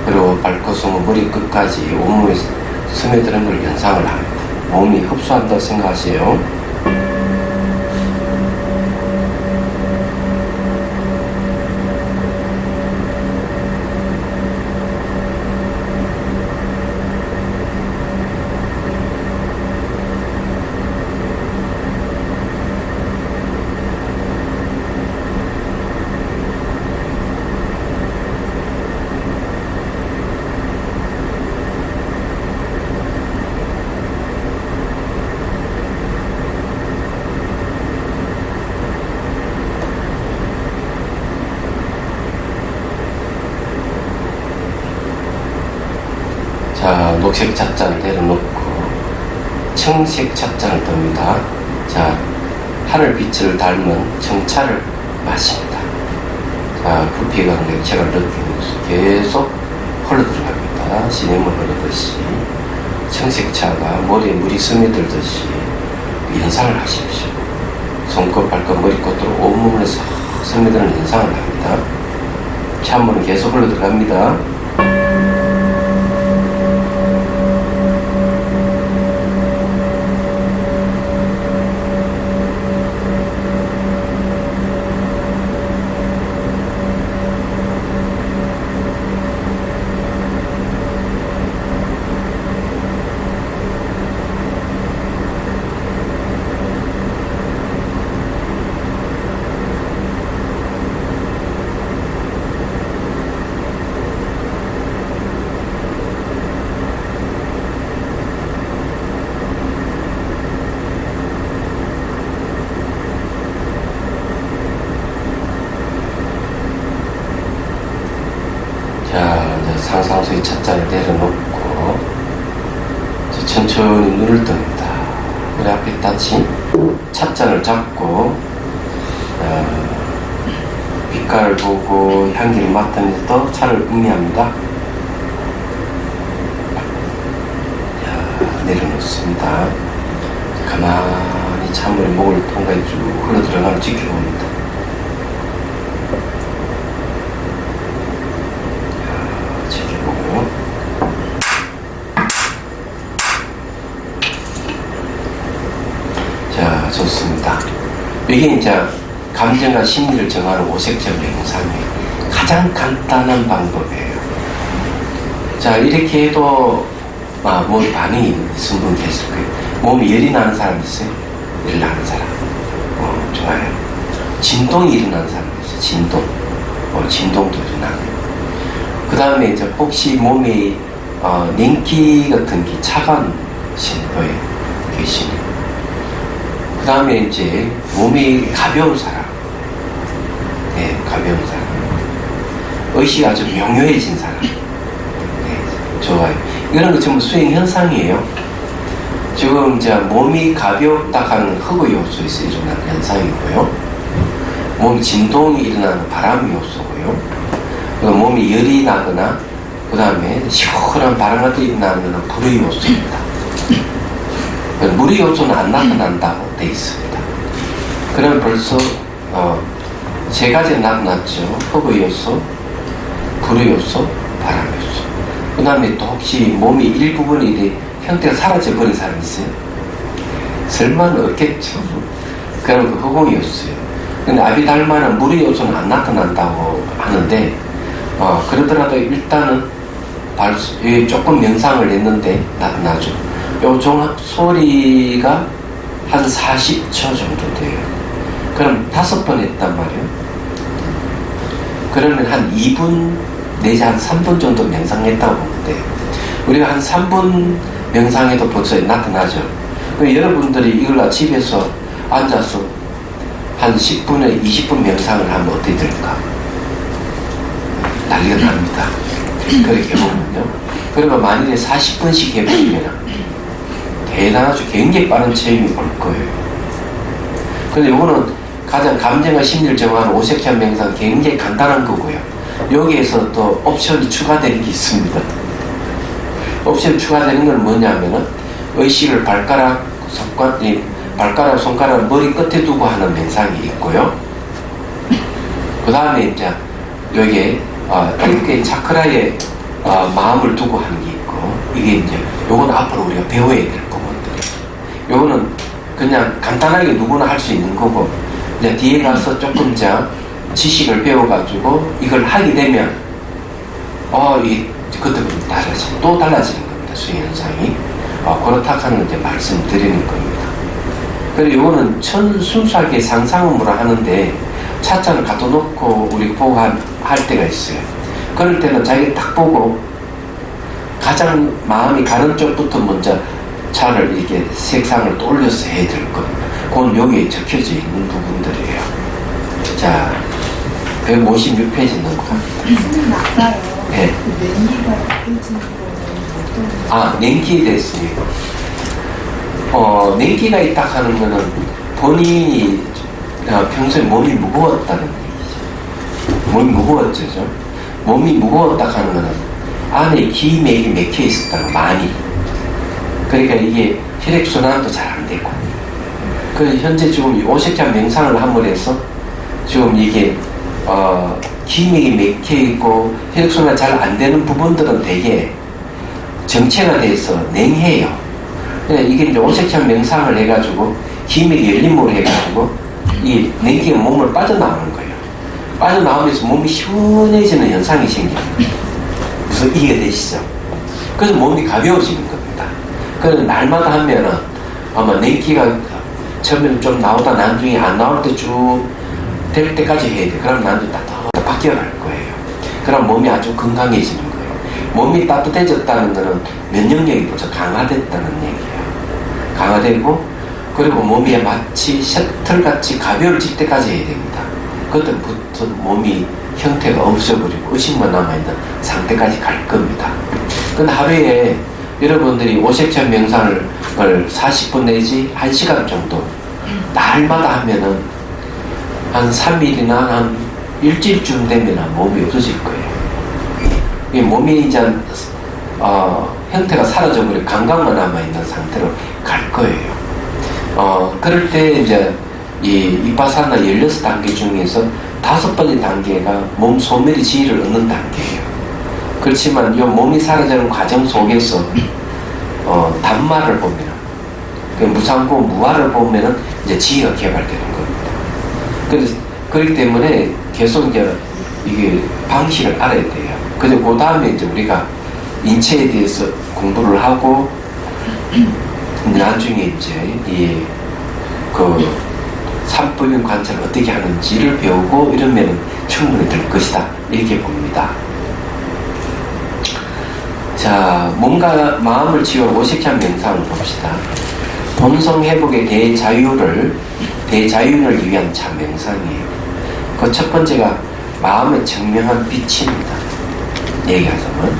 그리고 발끝으로 머리끝까지 온몸에 스며드는 걸 연상을 합니다. 몸이 흡수한다고 생각하세요. 자, 녹색 찻잔을 내려놓고 청색 찻잔을 듭니다. 자, 하늘빛을 닮은 청차를 마십니다. 자, 부피감 액체를 느끼면서 계속 흘러들어갑니다. 시냇물 흐르듯이 청색 차가 머리에 물이 스며들듯이 연상을 하십시오. 손끝, 발끝, 머리끝으로 온몸을 싹 스며드는 연상을 합니다. 찬물은 계속 흘러들어갑니다. 자, 이제 상상소의 찻잔을 내려놓고 천천히 눈을 뜹니다. 우리 앞에 따지 찻잔을 잡고 빛깔을 보고 향기를 맡으면서 차를 음미합니다. 자, 내려놓습니다. 가만히 찬물이 목을 통과해 쭉 흘러들어가는 걸 지켜봅니다. 자, 좋습니다. 이게 이제 감정과 심리를 정하는 오색적 명상이에요. 가장 간단한 방법이에요. 자, 이렇게 해도 몸 반응이 있는 분 계실 거예요. 몸이 열이 나는 사람 있어요? 열이 나는 사람. 좋아요. 진동이 일어나는 사람 있어요. 진동. 진동도 일어나고. 그 다음에 이제 혹시 몸이 냉기 같은 게 차가운 신호에 계시네. 그 다음에 이제 몸이 가벼운 사람. 네, 가벼운 사람. 의식이 아주 명료해진 사람. 네, 좋아요. 이런 거 전부 수행 현상이에요. 지금 이제 몸이 가볍다 하는 흑의 요소에서 일어나는 현상이고요. 몸 진동이 일어나는 바람 요소고요. 몸이 열이 나거나 그 다음에 시원한 바람이 나면 불의 요소입니다. 물의 요소는 안 나타난다고 돼 있습니다. 그러면 벌써 세 가지 나타났죠. 흙의 요소, 불의 요소, 바람 요소. 그 다음에 또 혹시 몸이 일부분이 형태가 사라져버린 사람 있어요? 설마는 없겠죠. 그럼 그 흑의 요소예요. 근데 아비달마는 물의 요소는 안 나타난다고 하는데 그러더라도 일단은 조금 명상을 했는데 나타나죠. 요 소리가 한 40초 정도 돼요. 그럼 5번 했단 말이에요. 그러면 한 2분 내지 한 3분 정도 명상했다고 보면 돼요. 우리가 한 3분 명상해도 벌써 나타나죠. 여러분들이 이걸 집에서 앉아서 한 10분에 20분 명상을 하면 어떻게 될까? 난리가 납니다. 그렇게 해보면요. 그러면 만일에 40분씩 해보면 대단하죠. 굉장히 빠른 체험이 올 거예요. 근데 이거는 가장 감정과 심리를 정하는 오색현 명상 굉장히 간단한 거고요. 여기에서 또 옵션이 추가되는 게 있습니다. 옵션 추가되는 건 뭐냐면은 의식을 발가락, 손가락, 머리 끝에 두고 하는 명상이 있고요. 그 다음에 이제 여기에 이렇게 차크라에 마음을 두고 하는 게 있고, 이게 이제 요건 앞으로 우리가 배워야 될 부분들이에요. 요거는 그냥 간단하게 누구나 할 수 있는 거고, 이제 뒤에 가서 조금 지식을 배워가지고 이걸 하게 되면 그때부터 또 달라지는 겁니다. 수행 현상이. 그렇다 하는 이제 말씀드리는 겁니다. 그리고 요거는 순수하게 상상음으로 하는데 차차를 갖다 놓고 우리 보고 할 때가 있어요. 그럴 때는 자기가 딱 보고 가장 마음이 가는 쪽부터 먼저 차를 이렇게 색상을 또 올려서 해야 될 겁니다. 그건 여기에 적혀져 있는 부분들이에요. 자, 156페이지 넘어갑니다. 아까요. 네. 냉기가 느껴지는 거는 냉기에 대해서. 냉기가 있다 하는 거는 본인이 평소에 몸이 무거웠다는 얘기죠. 몸이 무거웠죠. 몸이 무거웠다 하는 거는 안에 기맥이 맥혀 있었다는 거, 많이. 그러니까 이게 혈액순환도 잘 안 되고. 그래서 현재 지금 오색찬 명상을 함으로 해서 지금 이게 기맥이 맥혀 있고 혈액순환이 잘 안 되는 부분들은 되게 정체가 돼서 냉해요. 이게 이제 오색찬 명상을 해가지고 기맥이 열림으로 해가지고 이 냉기가 몸을 빠져나오는 거예요. 빠져나오면서 몸이 시원해지는 현상이 생깁니다. 무슨 이해가 되시죠? 그래서 몸이 가벼워지는 겁니다. 그래서 날마다 하면은 아마 냉기가 처음에는 좀 나오다 나중에 안 나올 때 쭉 될 때까지 해야 돼. 그럼 나중에 또 바뀌어갈 거예요. 그럼 몸이 아주 건강해지는 거예요. 몸이 따뜻해졌다는 것은 면역력이 벌써 강화됐다는 얘기예요. 강화되고, 그리고 몸이 마치 셔틀같이 가벼워질 때까지 해야 됩니다. 그때부터 몸이 형태가 없어버리고 의식만 남아있는 상태까지 갈 겁니다. 근데 하루에 여러분들이 오색찬 명상을 40분 내지 1시간 정도 날마다 하면은 한 3일이나 한 일주일쯤 되면 몸이 없어질 거예요. 이 몸이 이제 형태가 사라져버리고 감각만 남아있는 상태로 갈 거예요. 그럴 때 이제 이 이파사나 16단계 중에서 5번째 단계가 몸 소멸의 지혜를 얻는 단계예요. 그렇지만 이 몸이 사라지는 과정 속에서 단마를 보면, 무상고 무아를 보면은 이제 지혜가 개발되는 겁니다. 그래서 그렇기 때문에 계속 이제 이게 방식을 알아야 돼요. 그래서 그 다음에 이제 우리가 인체에 대해서 공부를 하고 나중에 이제 산불인 관찰을 어떻게 하는지를 배우고 이러면 충분히 될 것이다, 이렇게 봅니다. 자, 몸과 마음을 지워 오색찬 명상을 봅시다. 본성 회복의 대자윤을 위한 참 명상이에요. 그 첫 번째가 마음의 청명한 빛입니다. 얘기하자면.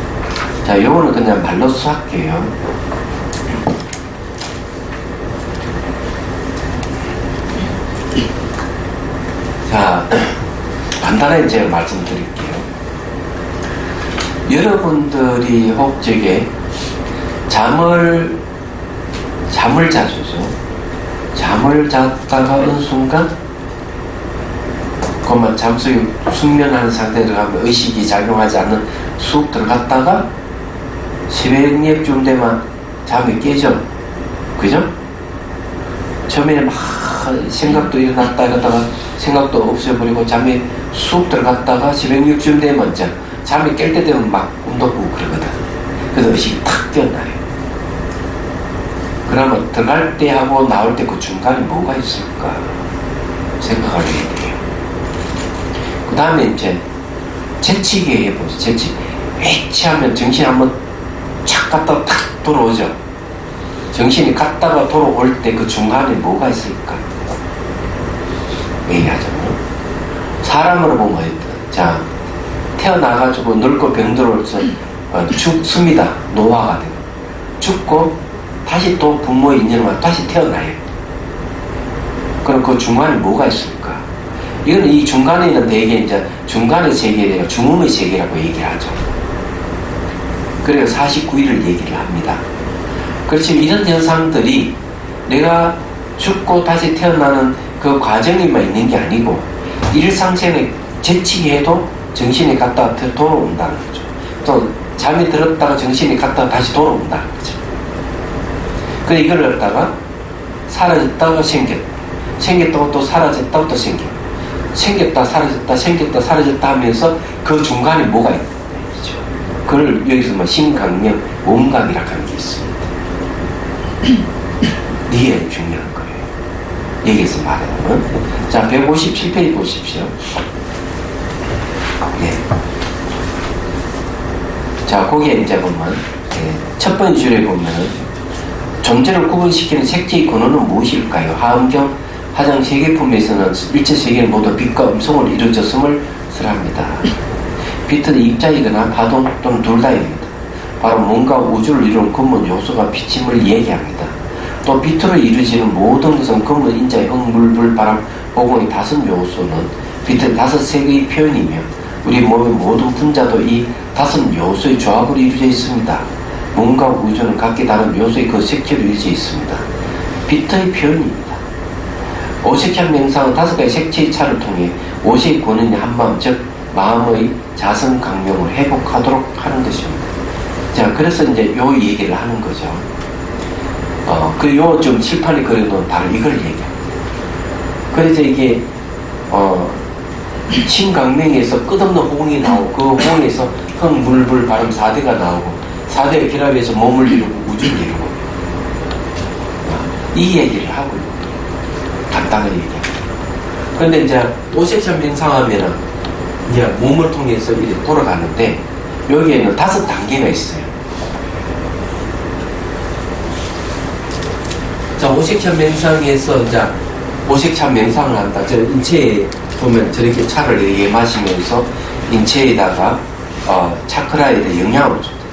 자, 요거는 그냥 말로 수학해요. 자, 간단하게 제가 말씀드릴게요. 여러분들이 혹저게 잠을 자주죠. 잠을 잤다가 어느 순간 그만 잠속에 숙면하는 상태에 들어가면 의식이 작용하지 않는 쑥 들어갔다가 새벽녘쯤 되면 잠이 깨져. 그죠? 처음에 막 생각도 일어났다 이러다가 생각도 없애버리고 잠이 쑥 들어갔다가 새벽녘쯤 되면 잠이 깰 때 되면 막 꿈도 꾸고 그러거든. 그래서 의식이 탁 깨어나요. 그러면 들어갈 때 하고 나올 때 그 중간에 뭐가 있을까 생각을 해야 돼요. 그 다음에 이제 재치기 해보죠. 재치기. 회치하면 정신 한번 착 갔다가 탁 돌아오죠. 정신이 갔다가 돌아올 때 그 중간에 뭐가 있을까 얘기하잖아요. 사람으로 보면 자 태어나가지고 늙고 병들어서 죽습니다. 노화가 되고 죽고 다시 또 부모의 인연을 다시 태어나요. 그럼 그 중간에 뭐가 있을까? 이거는 이 중간에 있는 대개 이제 중간의 세계에 대한 중음의 세계라고 얘기를 하죠. 그래서 49일을 얘기를 합니다. 그렇지만 이런 현상들이 내가 죽고 다시 태어나는 그 과정에만 있는 게 아니고 일상생활에 재치기 해도 정신이 갔다가 돌아온다는 거죠. 또 잠이 들었다가 정신이 갔다가 다시 돌아온다는 거죠. 그래서 이걸 갖다가 사라졌다가 생겼다가 또 사라졌다가 또 생겼다 사라졌다 생겼다 사라졌다 하면서 그 중간에 뭐가 있는 거죠. 그걸 여기서 뭐 신강명, 몸강이라고 하는 게 있습니다. 이게 중요한 거예요. 여기서 말하는. 자, 157페이지 보십시오. 네. 자, 거기에 이제 보면 첫 번째 줄에 보면은 존재를 구분시키는 색채의 근원은 무엇일까요? 하음경 하장 세계품에서는 일체 세계는 모두 빛과 음성으로 이루어졌음을 설합니다. 빛은 입자이거나 파동 또는 둘 다입니다. 바로 뭔가 우주를 이루는 근본 요소가 빛임을 얘기합니다. 또 빛으로 이루어지는 모든 것은 근본 인자의 흙, 물, 불, 바람, 호공의 다섯 요소는 빛의 다섯 세계의 표현이며 우리 몸의 모든 분자도 이 다섯 요소의 조합으로 이루어져 있습니다. 몸과 우주는 각기 다른 요소의 그 색채로 이루어져 있습니다. 빛의 표현입니다. 오색향 명상은 다섯 가지 색채의 차를 통해 오색 권한의 한마음, 즉 마음의 자성 강명을 회복하도록 하는 것입니다. 자, 그래서 이제 요 얘기를 하는 거죠. 요 좀 칠판에 그려놓은 바로 이걸 얘기합니다. 그래서 이게 신강명에서 끝없는 호응이 나오고 그 호응에서 흙, 물, 불, 바람 4대가 나오고 4대의 결합에서 몸을 이루고 우주를 이루고 이 얘기를 하고 간단하게 얘기합니다. 그런데 이제 오색천 명상하면은 이제 몸을 통해서 이렇게 돌아가는데 여기에는 5단계가 있어요. 자, 오색천 명상에서 이제 오색천 명상을 한다. 저 인체에 보면 저렇게 차를 이렇게 마시면서 인체에다가 차크라에 대해 영향을 줍니다.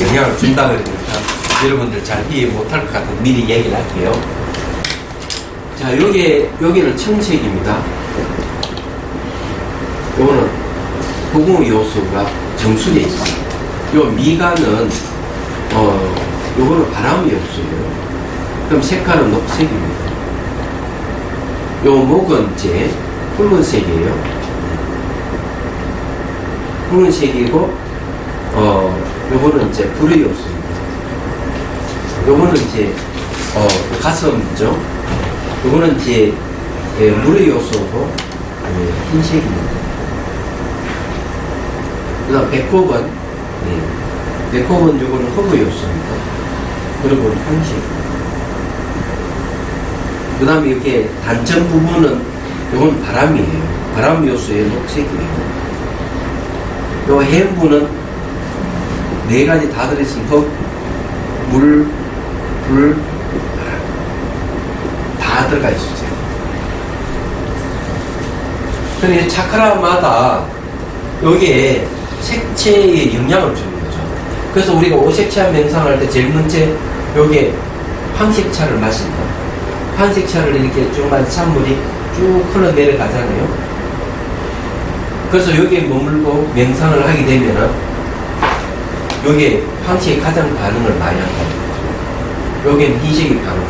영향을 준다 그러니까 여러분들 잘 이해 못할 것 같아서 미리 얘기를 할게요. 자, 여기는 청색입니다. 요거는 호공 요소가 정수되어 있습니다. 요 미간은 요거는 바람 요소예요. 그럼 색깔은 녹색입니다. 요 목은 이제 붉은색이에요. 붉은색이고 요거는 이제 불의 요소입니다. 요거는 이제 가슴이죠. 요거는 이제 물의 요소고 흰색입니다. 그다음 배꼽은 배꼽은 요거는 흙의 요소입니다. 그리고 황색. 그다음에 이렇게 단점 부분은 요건 바람이에요. 바람 요소의 녹색이에요. 요 해부는 4가지 다 들어있으면 흙, 물, 불, 바람 다 들어가 있어요. 그래서 차크라마다 여기에 색채에 영향을 주는 거죠. 그래서 우리가 오색차 명상할 때 제일 먼저 여기에 황색차를 마신다. 황색차를 이렇게 쭉 마신 찬물이 쭉 흘러 내려가잖아요. 그래서 여기에 머물고 명상을 하게 되면은 여기에 황색이 가장 반응을 많이 한다. 여기는 흰색이 반응하고,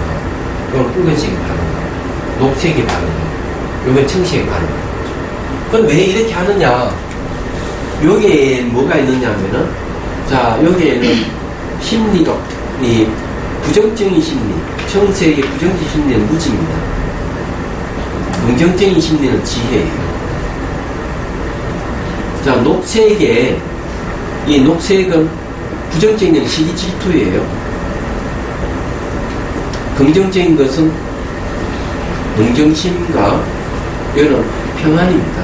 여기는 붉은색이 반응하고, 녹색이 반응하고, 여기는 청색이 반응하고. 그럼 왜 이렇게 하느냐? 여기에 뭐가 있느냐 하면은, 자, 여기에는 심리로, 이 부정적인 심리, 청색의 부정적인 심리는 무지입니다. 긍정적인 심리는 지혜예요. 자, 녹색의, 이 녹색은 부정적인 시기 질투예요. 긍정적인 것은 동정심과 이거는 평안입니다.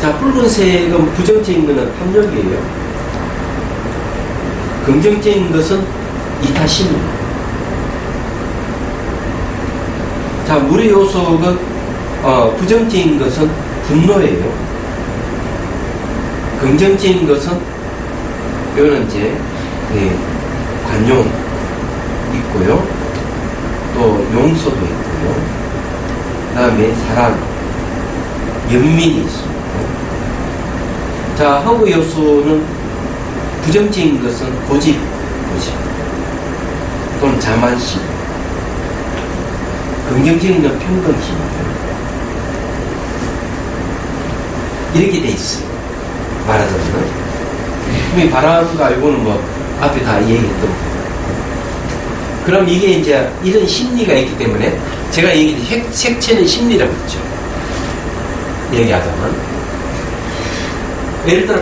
자, 붉은색은 부정적인 것은 탐욕이에요. 긍정적인 것은 이타심입니다. 자, 물의 요소는 부정적인 것은 분노예요. 긍정적인 것은 이거는 이제 관용 있고요. 또 용서도 있고요. 그 다음에 사랑, 연민이 있습니다. 자, 허브 요소는 부정적인 것은 고집 또는 자만심, 긍정적인 건 평등심입니다. 이렇게 돼 있어요. 말하자면 이 바람과 이거는 뭐 앞에 다 얘기했던 거예요. 그럼 이게 이제 이런 심리가 있기 때문에 제가 얘기했던 색채는 심리라고 했죠. 얘기하자면 예를 들어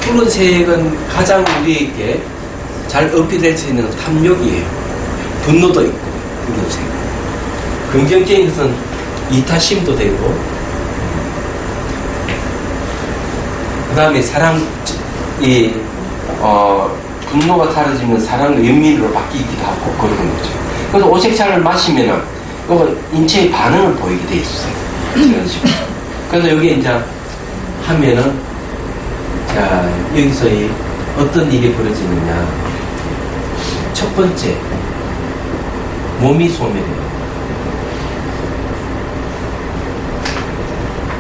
붉은색은 가장 우리에게 잘 어필될 수 있는 탐욕이에요. 분노도 있고 붉은색. 긍정적인 것은 이타심도 되고 그 다음에 사랑, 분노가 사라지면 사랑과 연민으로 바뀌기도 하고 그러는 거죠. 그래서 오색차를 마시면은 이건 인체의 반응을 보이게 돼 있어요. 이런 식으로. 그래서 여기 이제 하면은 자, 여기서 어떤 일이 벌어지느냐. 첫 번째, 몸이 소멸해요.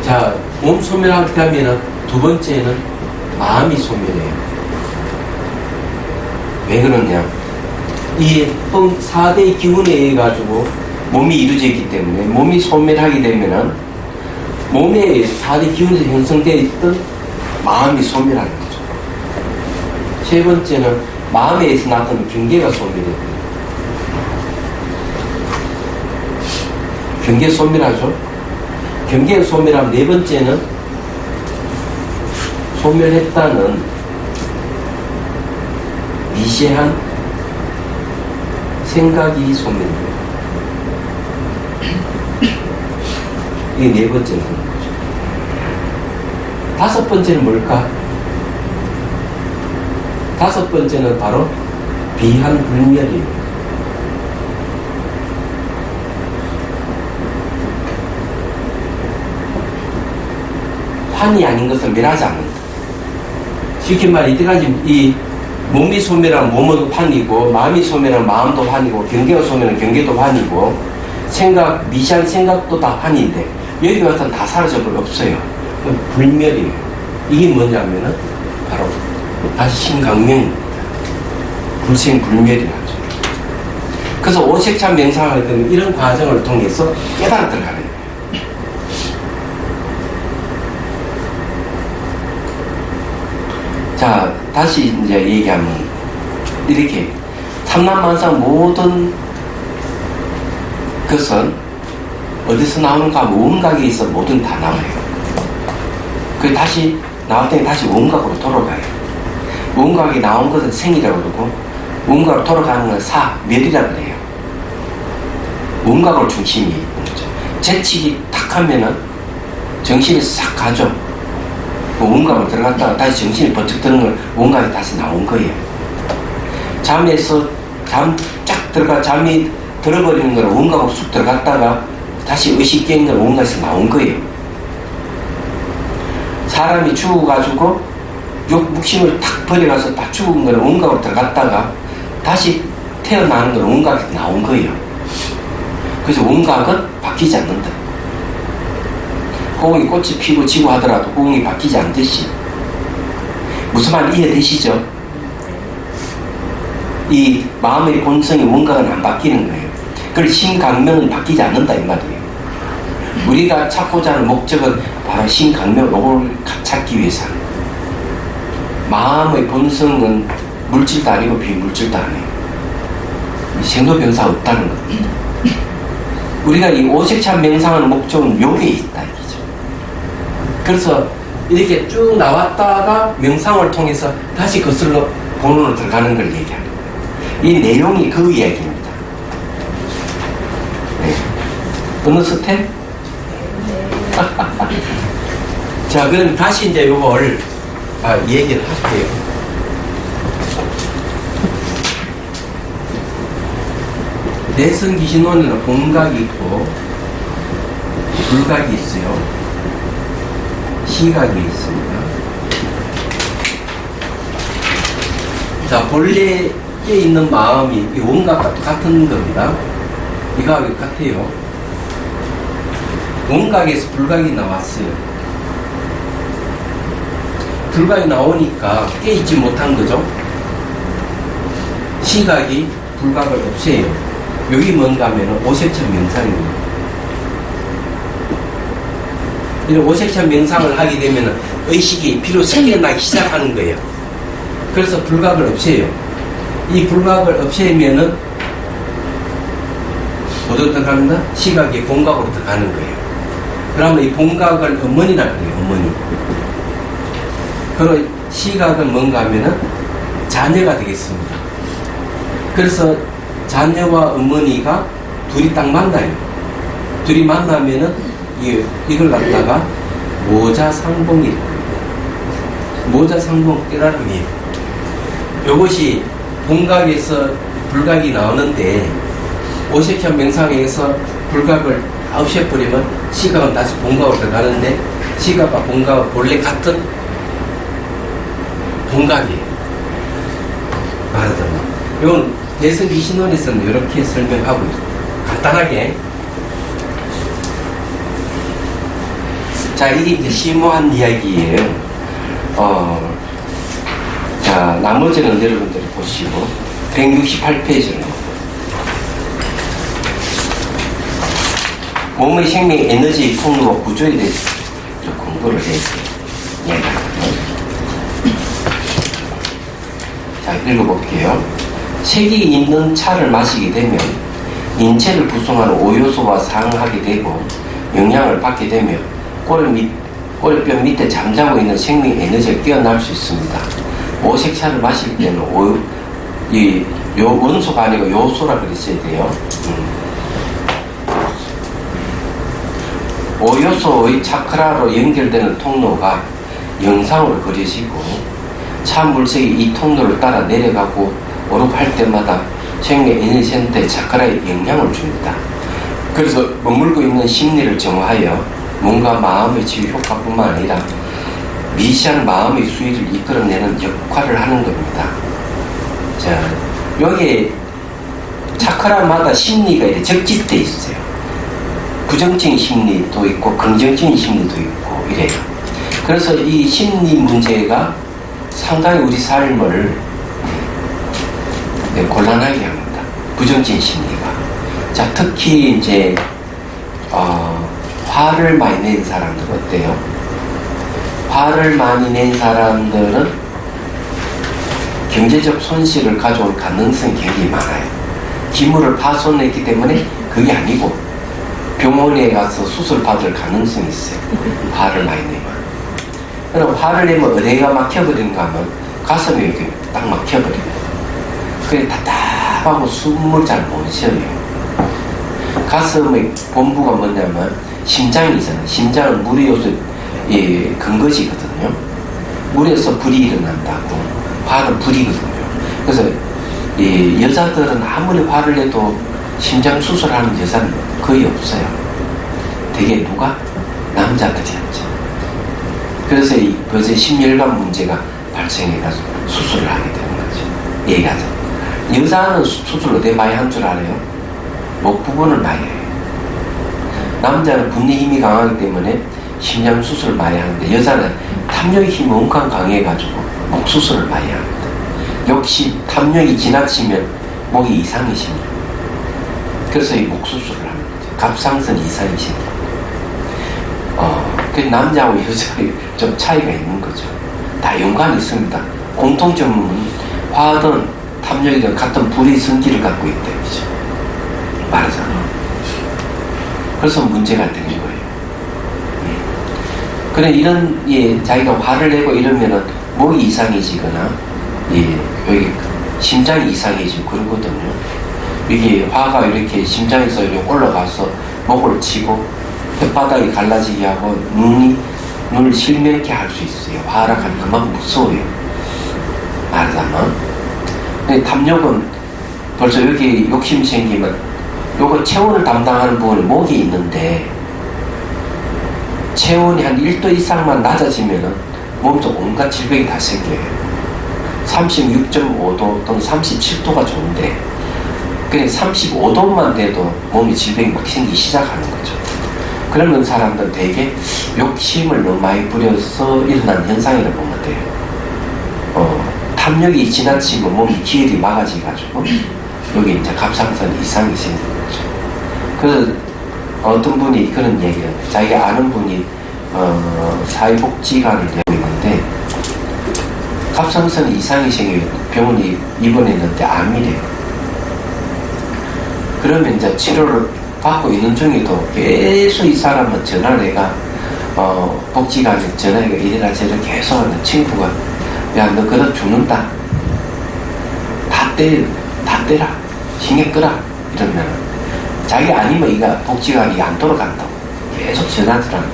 자, 몸 소멸하게 하면은 두 번째는 마음이 소멸해요. 왜 그러냐? 이 4대 기운에 의해 가지고 몸이 이루어져 있기 때문에 몸이 소멸하게 되면은 몸에 4대 기운에서 형성되어 있던 마음이 소멸하는 거죠. 세 번째는 마음에 의해서 나타나는 경계가 소멸해요. 경계 소멸하죠. 경계가 소멸하면 네 번째는 소멸했다는 미세한 생각이 소멸돼요. 이게 네 번째는 거죠. 다섯 번째는 뭘까? 다섯 번째는 바로 비한불멸이에요. 환이 아닌 것을 멸하지 않는다. 쉽게 말해 이때까지 이 몸이 소멸하면 몸도 환이고 마음이 소멸하면 마음도 환이고 경계가 소멸하면 경계도 환이고 생각, 미시한 생각도 다 환인데 여기 와서는 다 사라져버려 없어요. 불멸이에요. 이게 뭐냐면은 바로 다시 신강명입니다. 불생불멸이라죠. 그래서 오색차 명상을 하면 이런 과정을 통해서 깨달아 들어가는 거예요. 자, 다시 이제 얘기하면 이렇게 삼남만상 모든 것은 어디서 나오는가 하면 원각에 있어 모든 다 나와요. 그 다시 나올 때는 다시 원각으로 돌아가요. 원각이 나온 것은 생이라고 그러고 원각으로 돌아가는 건 멸이라고 그래요. 원각으로 중심이 있는 거죠. 재치기 탁 하면은 정신이 싹 가죠. 원각으로 들어갔다가 다시 정신이 번쩍 드는 걸 원각이 다시 나온 거예요. 잠에서 잠 쫙 들어가 잠이 들어버리는 걸 원각으로 쑥 들어갔다가 다시 의식 깨는 걸 원각에서 나온 거예요. 사람이 죽어가지고 묵심을 탁 버려가서 다 죽은 걸 원각으로 들어갔다가 다시 태어나는 걸 원각에서 나온 거예요. 그래서 원각은 바뀌지 않는다. 호응이 꽃이 피고 지고 하더라도 호응이 바뀌지 않듯이. 무슨 말 이해되시죠? 이 마음의 본성이 뭔가는 안 바뀌는 거예요. 그걸 신강명은 바뀌지 않는다 이 말이에요. 우리가 찾고자 하는 목적은 바로 신강명 요걸 찾기 위해서 하는 거예요. 마음의 본성은 물질도 아니고 비물질도 아니에요. 생로병사 없다는 거예요. 우리가 이 오색찬 명상하는 목적은 요게 있다 이거죠. 그래서 이렇게 쭉 나왔다가 명상을 통해서 다시 거슬러 본론으로 들어가는 걸 얘기하는 거예요. 이 내용이 그 이야기입니다. 네. 어느 스텝? 네. 자, 그럼 다시 이제 요걸 얘기를 할게요. 내성귀신론에는 본각이 있고 불각이 있어요. 시각이 있습니다. 자, 본래에 있는 마음이 이 원각과 똑같은 겁니다. 이거하고 같아요. 원각에서 불각이 나왔어요. 불각이 나오니까 깨있지 못한 거죠. 시각이 불각을 없애요. 여기 뭔가 하면 오색천 명상입니다. 이런 오색천 명상을 하게 되면 의식이 비로소 깨어나기 시작하는 거예요. 그래서 불각을 없애요. 이 불각을 없애면은 어디로 들어갑니다? 시각이 본각으로 들어가는 거예요. 그러면 이 본각을 어머니라 그래요. 어머니. 그리고 시각은 뭔가 하면은 자녀가 되겠습니다. 그래서 자녀와 어머니가 둘이 딱 만나요. 둘이 만나면은 이걸 갖다가 모자상봉이에요. 모자상봉 깨달음이에요. 이것이 본각에서 불각이 나오는데 오색현 명상에서 불각을 없애버리면 시각은 다시 본각으로 들어가는데 시각과 본각은 본래 같은 본각이에요. 말하자면 이건 내성귀신론에서는 이렇게 설명하고 있어요. 간단하게. 자, 이게 이제 심오한 이야기예요. 자, 나머지는 여러분들이 보시고 168페이지로 몸의 생명 에너지 통로와 구조에 대해서 공부를 해서 이야기합니다. 자, 읽어볼게요. 색이 있는 차를 마시게 되면 인체를 구성하는 5요소와 상하게 되고 영향을 받게 되며 꼬리뼈 밑에 잠자고 있는 생명 에너지가 깨어날 수 있습니다. 오색차를 마실 때는 요 원소가 아니고 요소라 그랬어야 돼요. 5요소의 차크라로 연결되는 통로가 영상으로 그려지고 차 물색이 이 통로를 따라 내려가고 오르할 때마다 생명 에너지 센터의 차크라에 영향을 줍니다. 그래서 머물고 있는 심리를 정화하여 몸과 마음의 치유 효과뿐만 아니라 미시한 마음의 수위를 이끌어내는 역할을 하는 겁니다. 자, 여기에 차크라마다 심리가 이렇게 적집되어 있어요. 부정적인 심리도 있고 긍정적인 심리도 있고 이래요. 그래서 이 심리 문제가 상당히 우리 삶을 곤란하게 합니다. 부정적인 심리가. 자, 특히 이제 화를 많이 낸 사람들 어때요? 화를 많이 낸 사람들은 경제적 손실을 가져올 가능성이 굉장히 많아요. 기물을 파손했기 때문에 그게 아니고 병원에 가서 수술 받을 가능성이 있어요. 화를 많이 내면. 그럼 화를 내면 어디가 막혀버리는가 하면 가슴이 이렇게 딱 막혀버려요. 그게 답답하고 숨을 잘 못 쉬어요. 가슴의 본부가 뭐냐면 심장이잖아요. 심장은 물의 요소의 근거지거든요. 물에서 불이 일어난다고. 화는 불이거든요. 그래서 여자들은 아무리 화를 내도 심장 수술하는 여자는 거의 없어요. 되게 누가? 남자들이 하죠. 그래서 벌써 심혈관 문제가 발생해가지고 수술을 하게 되는 거죠. 얘기하자. 여자는 수술을 어디 많이 한 줄 알아요? 목 부분을 많이 해요. 남자는 분리 힘이 강하기 때문에 심장 수술을 많이 하는데 여자는 탐욕의 힘이 엄청 강해가지고 목 수술을 많이 합니다. 역시 탐욕이 지나치면 목이 이상이 생겨요. 그래서 이 목 수술을 하는 거죠. 갑상선 이상이 생겨요. 그 남자하고 여자의 좀 차이가 있는 거죠. 다 연관이 있습니다. 공통점은 화든 탐욕이든 같은 불의 성질을 갖고 있다 이죠. 말하자면. 그래서 문제가 되는 거예요. 그래 이런 자기가 화를 내고 이러면은 목이 이상해지거나 여기 심장이 이상해지고 그러거든요. 이게 화가 이렇게 심장에서 이렇게 올라가서 목을 치고 혓바닥이 갈라지게 하고 눈을 실명케 할 수 있어요. 화가 그만큼 무서워요. 말하자면. 근데 탐욕은 벌써 여기 욕심 생기면 요거 체온을 담당하는 부분에 목이 있는데 체온이 한 1도 이상만 낮아지면은 몸속 온갖 질병이 다 생겨요. 36.5도 또는 37도가 좋은데 그냥 35도만 돼도 몸에 질병이 막 생기기 시작하는 거죠. 그러면 사람들은 되게 욕심을 너무 많이 부려서 일어난 현상이라고 보면 돼요. 탐욕이 지나치면 몸이 기혈이 막아져가지고 여기 이제 갑상선 이상이 생기는 거죠. 그래서 어떤 분이 그런 얘기를 자기가 아는 분이 사회복지관을 내고 있는데 갑상선 이상이 생겨 병원이 입원했는데 암이래요. 그러면 이제 치료를 받고 있는 중에도 계속 이 사람은 전화를 해가 복지관에 전화해가 이래라 저래라 계속 하는 친구가 야 너 그러다 죽는다 다 때라 신경 끄라 이러면 자기 아니면 이가 복지관이 안 돌아간다고 계속 전화하더라고.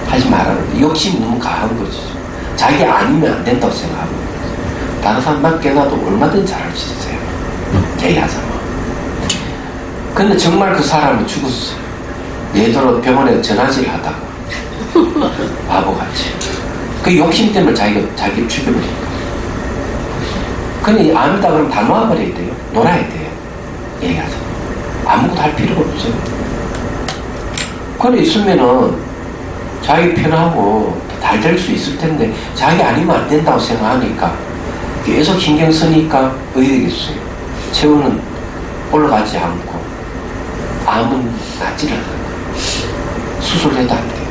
하지 말라고. 욕심이 너무 강한 거죠. 자기 아니면 안 된다고 생각하고 다른 사람만 깨닫도 얼마든지 잘할 수 있어요. 얘기하자면. 근데 정말 그 사람은 죽었어요. 예대로 병원에 전화질 하다가 바보같이. 그 욕심 때문에 자기를 죽여버리니까. 근데 암이다 그러면 다 놓아버려야 돼요. 놀아야 돼요. 얘기하자면. 아무것도 할 필요가 없어요. 그래 있으면은 자기 편하고 잘 될 수 있을 텐데 자기 아니면 안 된다고 생각하니까 계속 신경 쓰니까 어디 되겠어요. 체온은 올라가지 않고 암은 낫지를 않아요. 수술해도 안 돼요.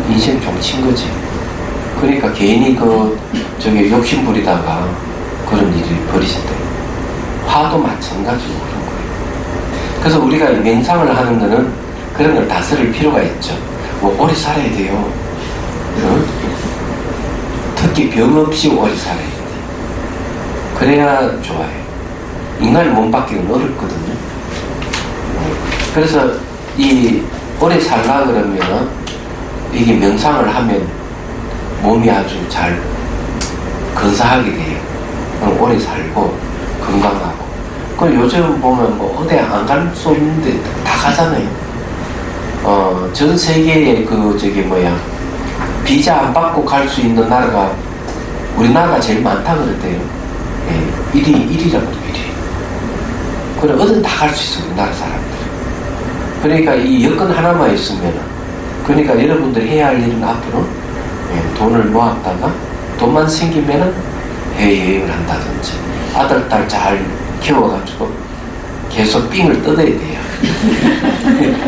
인생 종친 거지. 그러니까 괜히 욕심 부리다가 그런 일이 벌어진다. 화도 마찬가지로 그런 거예요. 그래서 우리가 명상을 하는 거는 그런 걸 다스릴 필요가 있죠. 뭐 오래 살아야 돼요. 특히 병 없이 오래 살아야 돼요. 그래야 좋아요. 인간이 몸 바뀌기는 어렵거든요. 그래서 이 오래 살라 그러면은 이게 명상을 하면 몸이 아주 잘 건사하게 돼요. 오래 살고 건강하고. 그리고 요즘 보면 뭐 어디 안 갈 수 없는데 다 가잖아요. 전 세계에 비자 안 받고 갈 수 있는 나라가 우리나라가 제일 많다 그랬대요. 1위라고도 1위. 그래 어딘 다 갈 수 있어 우리나라 사람들. 그러니까 이 여건 하나만 있으면 그러니까 여러분들이 해야 할 일은 앞으로 돈을 모았다가 돈만 생기면은 해외여행을 한다든지 아들, 딸 잘 키워가지고 계속 삥을 뜯어야 돼요.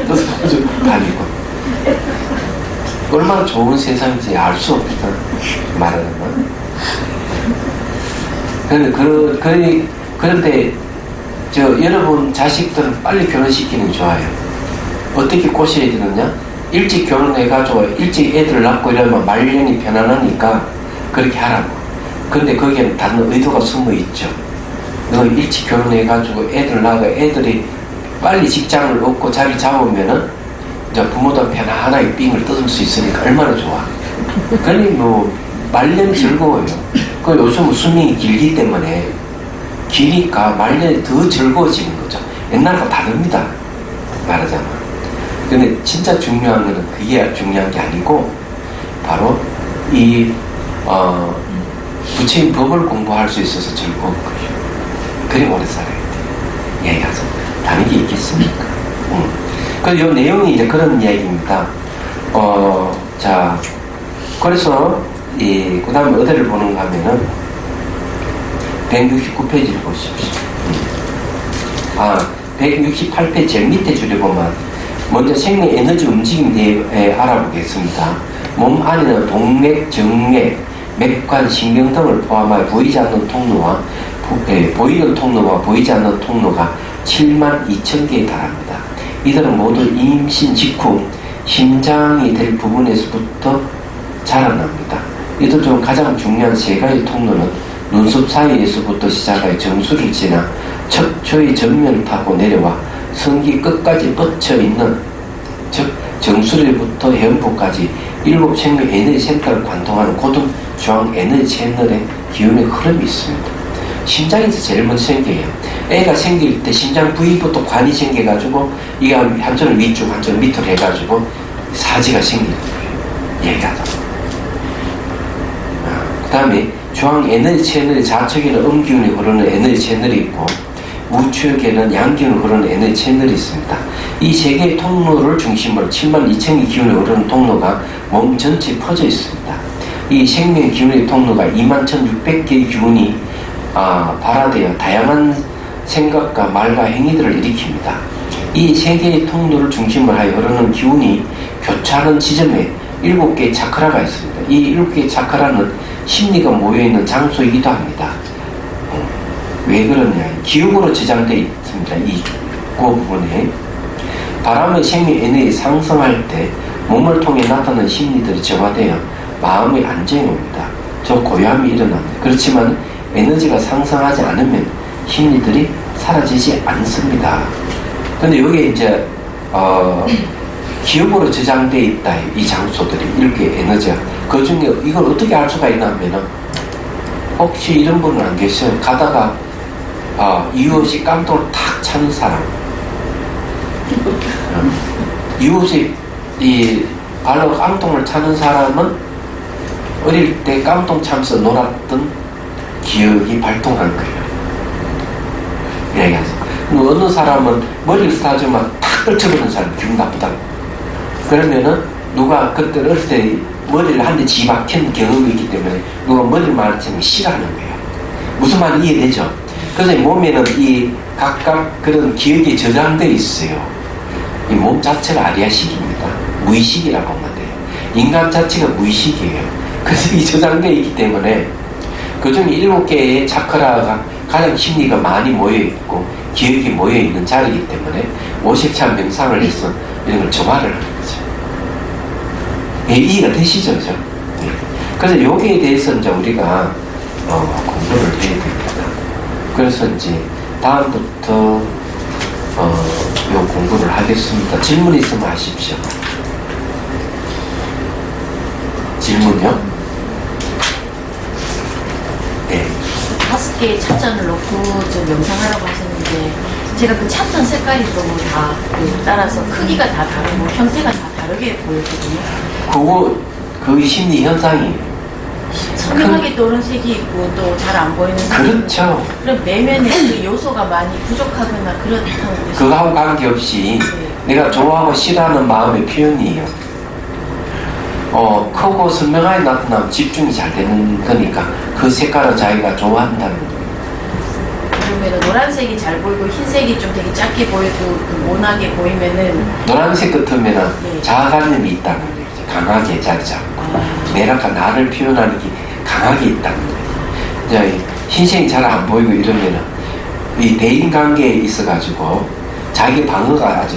뜯어가지고 다니고 얼마나 좋은 세상인지 알 수 없다 말하자면. 그런데 여러분 자식들은 빨리 결혼시키는 게 좋아요. 어떻게 꼬셔야 되느냐? 일찍 결혼해가지고 일찍 애들을 낳고 이러면 말년이 편안하니까 그렇게 하라고. 그런데 거기에는 다른 의도가 숨어 있죠. 너 일찍 결혼해가지고 애들 낳고 애들이 빨리 직장을 얻고 자리 잡으면은 이제 부모도 편안하게 삥을 뜯을 수 있으니까 얼마나 좋아. 그러니 뭐 말년 즐거워요. 그 요즘은 수명이 길기 때문에 기니까 말년이 더 즐거워지는 거죠. 옛날과 다릅니다. 말하자면. 근데 진짜 중요한 거는 그게 중요한 게 아니고 바로 이 부처님 법을 공부할 수 있어서 즐거운 거예요. 그리 오래 살아야 돼요. 얘기하자. 다른 게 있겠습니까? 요 내용이 이제 그런 이야기입니다. 자, 그래서, 그 다음에 어디를 보는가 하면은, 169페이지를 보십시오. 168페이지 제일 밑에 줄에 보면, 먼저 생명 에너지 움직임에 대해 알아보겠습니다. 몸 안에는 동맥, 정맥, 맥관, 신경 등을 포함하여 보이지 않는 통로와 보이는 통로와 보이지 않는 통로가 7만 2천 개에 달합니다. 이들은 모두 임신 직후 심장이 될 부분에서부터 자라납니다. 이들 중 가장 중요한 세 가지 통로는 눈썹 사이에서부터 시작하여 정수를 지나 척추의 전면을 타고 내려와 성기 끝까지 뻗쳐있는, 즉 정수리부터 해음부까지 7 생명 에너지 센터를 관통하는 고등 중앙 에너지 채널의 기운의 흐름이 있습니다. 심장에서 제일 먼저 생겨요. 애가 생길 때 심장 부위부터 관이 생겨가지고 이게 한쪽은 위쪽 한쪽은 밑으로 해가지고 사지가 생기는 거예요. 얘기하다. 그 다음에 중앙 에너지 채널의 좌측에는 음기운이 흐르는 에너지 채널이 있고 우측에는 양기운이 흐르는 에너지 채널이 있습니다. 이 세 개의 통로를 중심으로 7만 2천 개 기운이 흐르는 통로가 몸 전체에 퍼져 있습니다. 이 생명 기운의 통로가 2만 1,600개의 기운이 발화되어 다양한 생각과 말과 행위들을 일으킵니다. 이 세 개의 통로를 중심으로 하여 흐르는 기운이 교차하는 지점에 7개의 차크라가 있습니다. 이 7개의 차크라는 심리가 모여있는 장소이기도 합니다. 왜 그러냐? 기억으로 저장되어 있습니다. 그 부분에 바람의 생명 에너지 상승할 때 몸을 통해 나타나는 심리들이 정화되어 마음의 안정이 옵니다. 저 고요함이 일어납니다. 그렇지만 에너지가 상승하지 않으면 심리들이 사라지지 않습니다. 근데 여기 이제 기억으로 저장되어 있다. 이 장소들이 이렇게 에너지가 그 중에 이걸 어떻게 알 수가 있나 하면은 혹시 이런 분은 안 계셔요? 가다가 이유 없이 깡통을 탁 차는 사람, 이유 없이 이 발로 깡통을 차는 사람은 어릴 때 깡통 차면서 놀았던 기억이 발동한 거예요. 얘기하죠. 어느 사람은 머리를 쓰다주면 탁 떨쳐버리는 사람 기분 나쁘다고. 그러면은 누가 그때 어릴 때 머리를 한 대 집박힌 경험이 있기 때문에 누가 머리를 맞으면 싫어하는 거예요. 무슨 말인지 이해되죠? 그래서 몸에는 이 각각 그런 기억이 저장되어 있어요. 이 몸 자체가 아리아식입니다. 무의식이라고 하면 돼요. 인간 자체가 무의식이에요. 그래서 이 저장되어 있기 때문에 그중 7개의 차크라가 가장 심리가 많이 모여있고 기억이 모여있는 자리이기 때문에 50차 명상을 해서 이런 걸 정화를 하는 거죠. 이해가 되시죠? 그죠? 네. 그래서 여기에 대해서 이제 우리가 공부를 해야 됩니다. 그래서 이제 다음부터 요 공부를 하겠습니다. 질문 있으면 하십시오. 질문요? 네. 5개의 찻잔을 놓고 좀 명상하라고 하셨는데 제가 그 찻잔 색깔이 너무 다 따라서 크기가 다 다르고 형태가 다 다르게 보였거든요. 그 심리 현상이 선명하게 노란색이 있고 또 잘 안 보이는 그렇죠. 그럼 내면에 그 요소가 많이 부족하거나 그렇다고 그거하고 관계없이 네. 내가 좋아하고 싫어하는 마음의 표현이에요. 크고 선명하게 나타나면 집중이 잘 되는 거니까 그 색깔을 자기가 좋아한다는 거예요. 그러면 노란색이 잘 보이고 흰색이 좀 되게 작게 보여도 그 모나게 보이면은 노란색 같으면 네. 자아관념이 있다는 거예요. 강하게 자리 잡고 내가 나를 표현하는 게 강하게 있다는 거예요. 이제 흰색이 잘 안 보이고 이러면은 이 대인관계에 있어가지고 자기 방어가 아주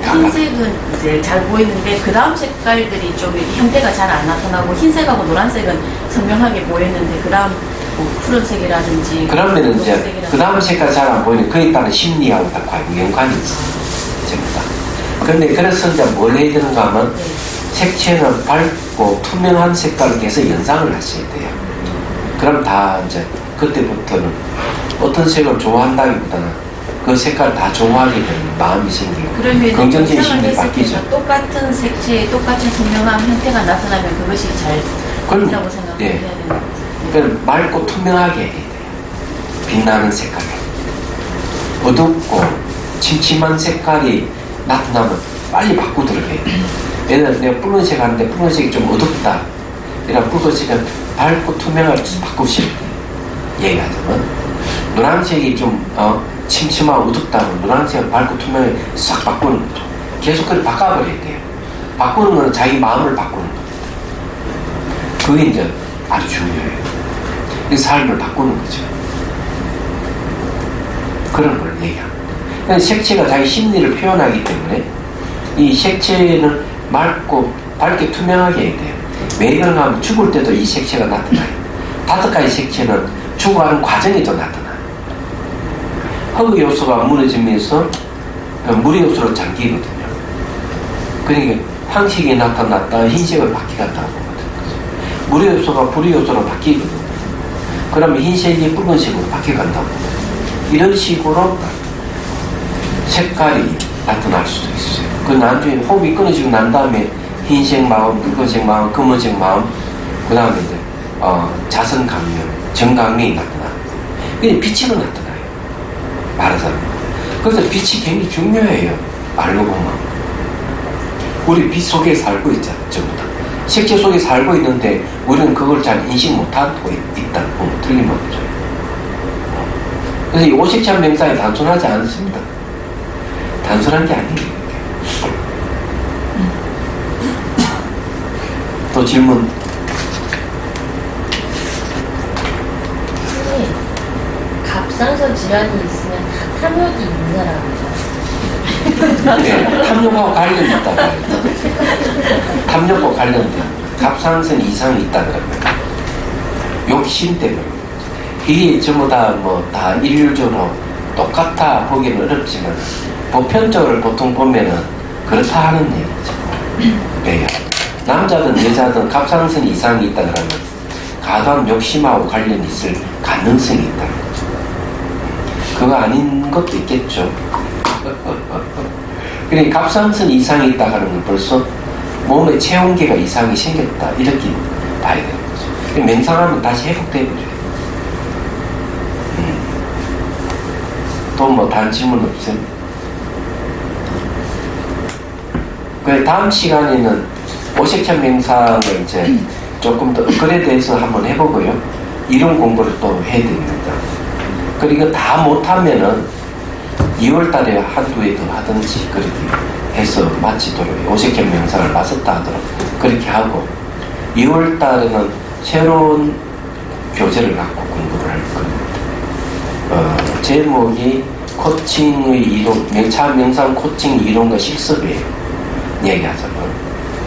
흰색은 이제 잘 보이는데 그 다음 색깔들이 좀 형태가 잘 안 나타나고 흰색하고 노란색은 선명하게 보였는데 그 다음 뭐 푸른색이라든지 그러면은 이제 그 다음 색깔 잘 안 보이는 그에 따른 심리하고 다 연관이 있습니다. 그런데 그래서 이제 뭘 해야 되는가 하면 네. 색채는 밝고 투명한 색깔을 계속 연상을 하셔야 돼요. 그럼 다 이제 그때부터는 어떤 색을 좋아한다기보다는 그 색깔을 다 좋아하게 되는 마음이 생기고 긍정적인 심리가 바뀌죠. 똑같은 색채, 똑같은 선명한 형태가 나타나면 그것이 잘 된다고 생각해야 예. 되는 거죠. 그러니까 맑고 투명하게 해야 돼요. 빛나는 색깔. 어둡고 침침한 색깔이 나타나면 빨리 바꾸도록 해요. 예를 들어 내가 붉은색 하는데 붉은색이 좀 어둡다. 이런 붉은색은 밝고 투명을 바꾸시면 돼요. 얘기하자면 노란색이 좀 침침하고 어둡다면 노란색을 밝고 투명을 싹 바꾸는 거죠. 계속 그걸 바꿔버려야 돼요. 바꾸는 거는 자기 마음을 바꾸는 거예요. 그게 이제 아주 중요해요. 이 삶을 바꾸는 거죠. 그런 걸 얘기합니다. 색채가 자기 심리를 표현하기 때문에 이 색채는 맑고 밝게 투명하게 해야 돼요. 왜 그런가 하면 죽을 때도 이 색채가 나타나요. 5가지 색채는 죽어가는 과정에도 나타나요. 흙의 요소가 무너지면서 물의 요소로 잠기거든요. 그러니까 황색이 나타났다 흰색을 바뀌었다고 보거든요. 물의 요소가 불의 요소로 바뀌거든요. 그러면 흰색이 붉은색으로 바뀌어간다고. 이런 식으로 색깔이 나타날 수도 있어요. 그 나중에 호흡이 끊어지고 난 다음에 흰색 마음, 붉은색 마음, 검은색 마음, 그 다음에 이제 자선 강명, 정강명이 나타납니다. 그냥 빛이 나타나요. 말하자면. 그래서 빛이 굉장히 중요해요. 알고 보면. 우리 빛 속에 살고 있잖아요. 전부 다. 색채 속에 살고 있는데 우리는 그걸 잘 인식 못하고 있다는 보면 틀림없죠. 그래서 이 오색찬 명상이 단순하지 않습니다. 단순한 게 아니에요. 또 질문. 선생님, 갑상선 질환이 있으면 탐욕이 있는 사람이죠? 네, 탐욕하고 관련이 있다고 해요. 탐욕과 관련된 갑상선 이상이 있다 그러면 욕심 때문에 이게 전부 다 다 일률적으로 똑같아 보기는 어렵지만 보편적으로 보통 보면은 그렇다 하는 얘기죠. 네. 남자든 여자든 갑상선 이상이 있다 그러면 과도한 욕심하고 관련이 있을 가능성이 있다는 거죠. 그거 아닌 것도 있겠죠. 그러니까 갑상선 이상이 있다 하는 건 벌써 몸에 체온계가 이상이 생겼다 이렇게 봐야 되는 거죠. 명상하면 다시 회복되어버려요. 또 다른 질문 없어요? 그 다음 시간에는 오색찬 명상을 이제 조금 더 업그레이드해서 한번 해보고요. 이론 공부를 또 해야 됩니다. 그리고 다 못하면은 2월달에 한두 해 더 하든지 그렇게 해서 마치도록 오색찬 명상을 마쳤다 하도록 그렇게 하고 2월달에는 새로운 교재를 갖고 공부를 할 겁니다. 제목이 코칭의 이론, 차 명상 코칭 이론과 실습이에요. 얘기하자면.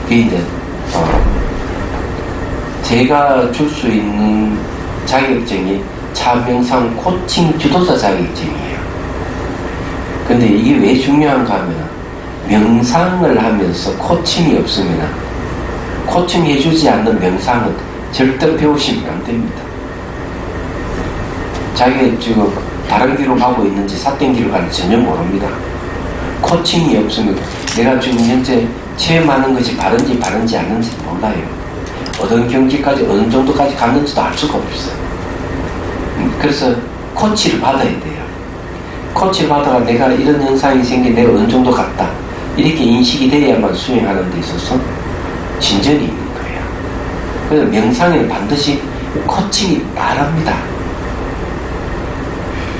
그게 이제, 제가 줄 수 있는 자격증이 차 명상 코칭 주도자 자격증이에요. 근데 이게 왜 중요한가 하면, 명상을 하면서 코칭이 없으면, 코칭해주지 않는 명상은 절대 배우시면 안 됩니다. 자기가 지금 다른 길로 가고 있는지 삿된 길로 가는지 전혀 모릅니다. 코칭이 없으면 내가 지금 현재 체험하는 것이 바른지 않는지 몰라요. 어떤 경지까지 어느 정도까지 갔는지도 알 수가 없어요. 그래서 코치를 받아야 돼요. 코치를 받아가 내가 이런 현상이 생긴 내가 어느 정도 갔다 이렇게 인식이 돼야만 수행하는 데 있어서 진전이 있는 거예요. 그래서 명상에는 반드시 코칭이 바랍니다.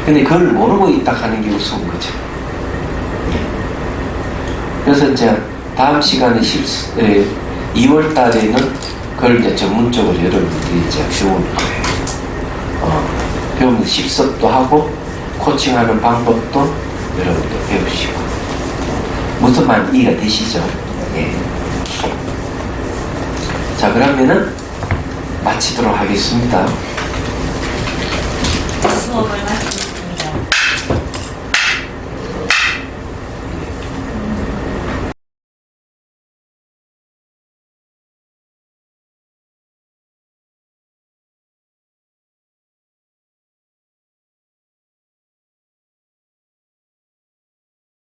근데 그걸 모르고 있다 하는 게 우스운 거죠. 그래서 이제 다음 시간에 2월 달에는 그걸 이제 전문적으로 여러분들이 이제 배울 거예요. 배우면서 실습도 하고 코칭하는 방법도 여러분들 배우시고 무슨 말 이해가 되시죠? 예. 자, 그러면은 마치도록 하겠습니다. 수업을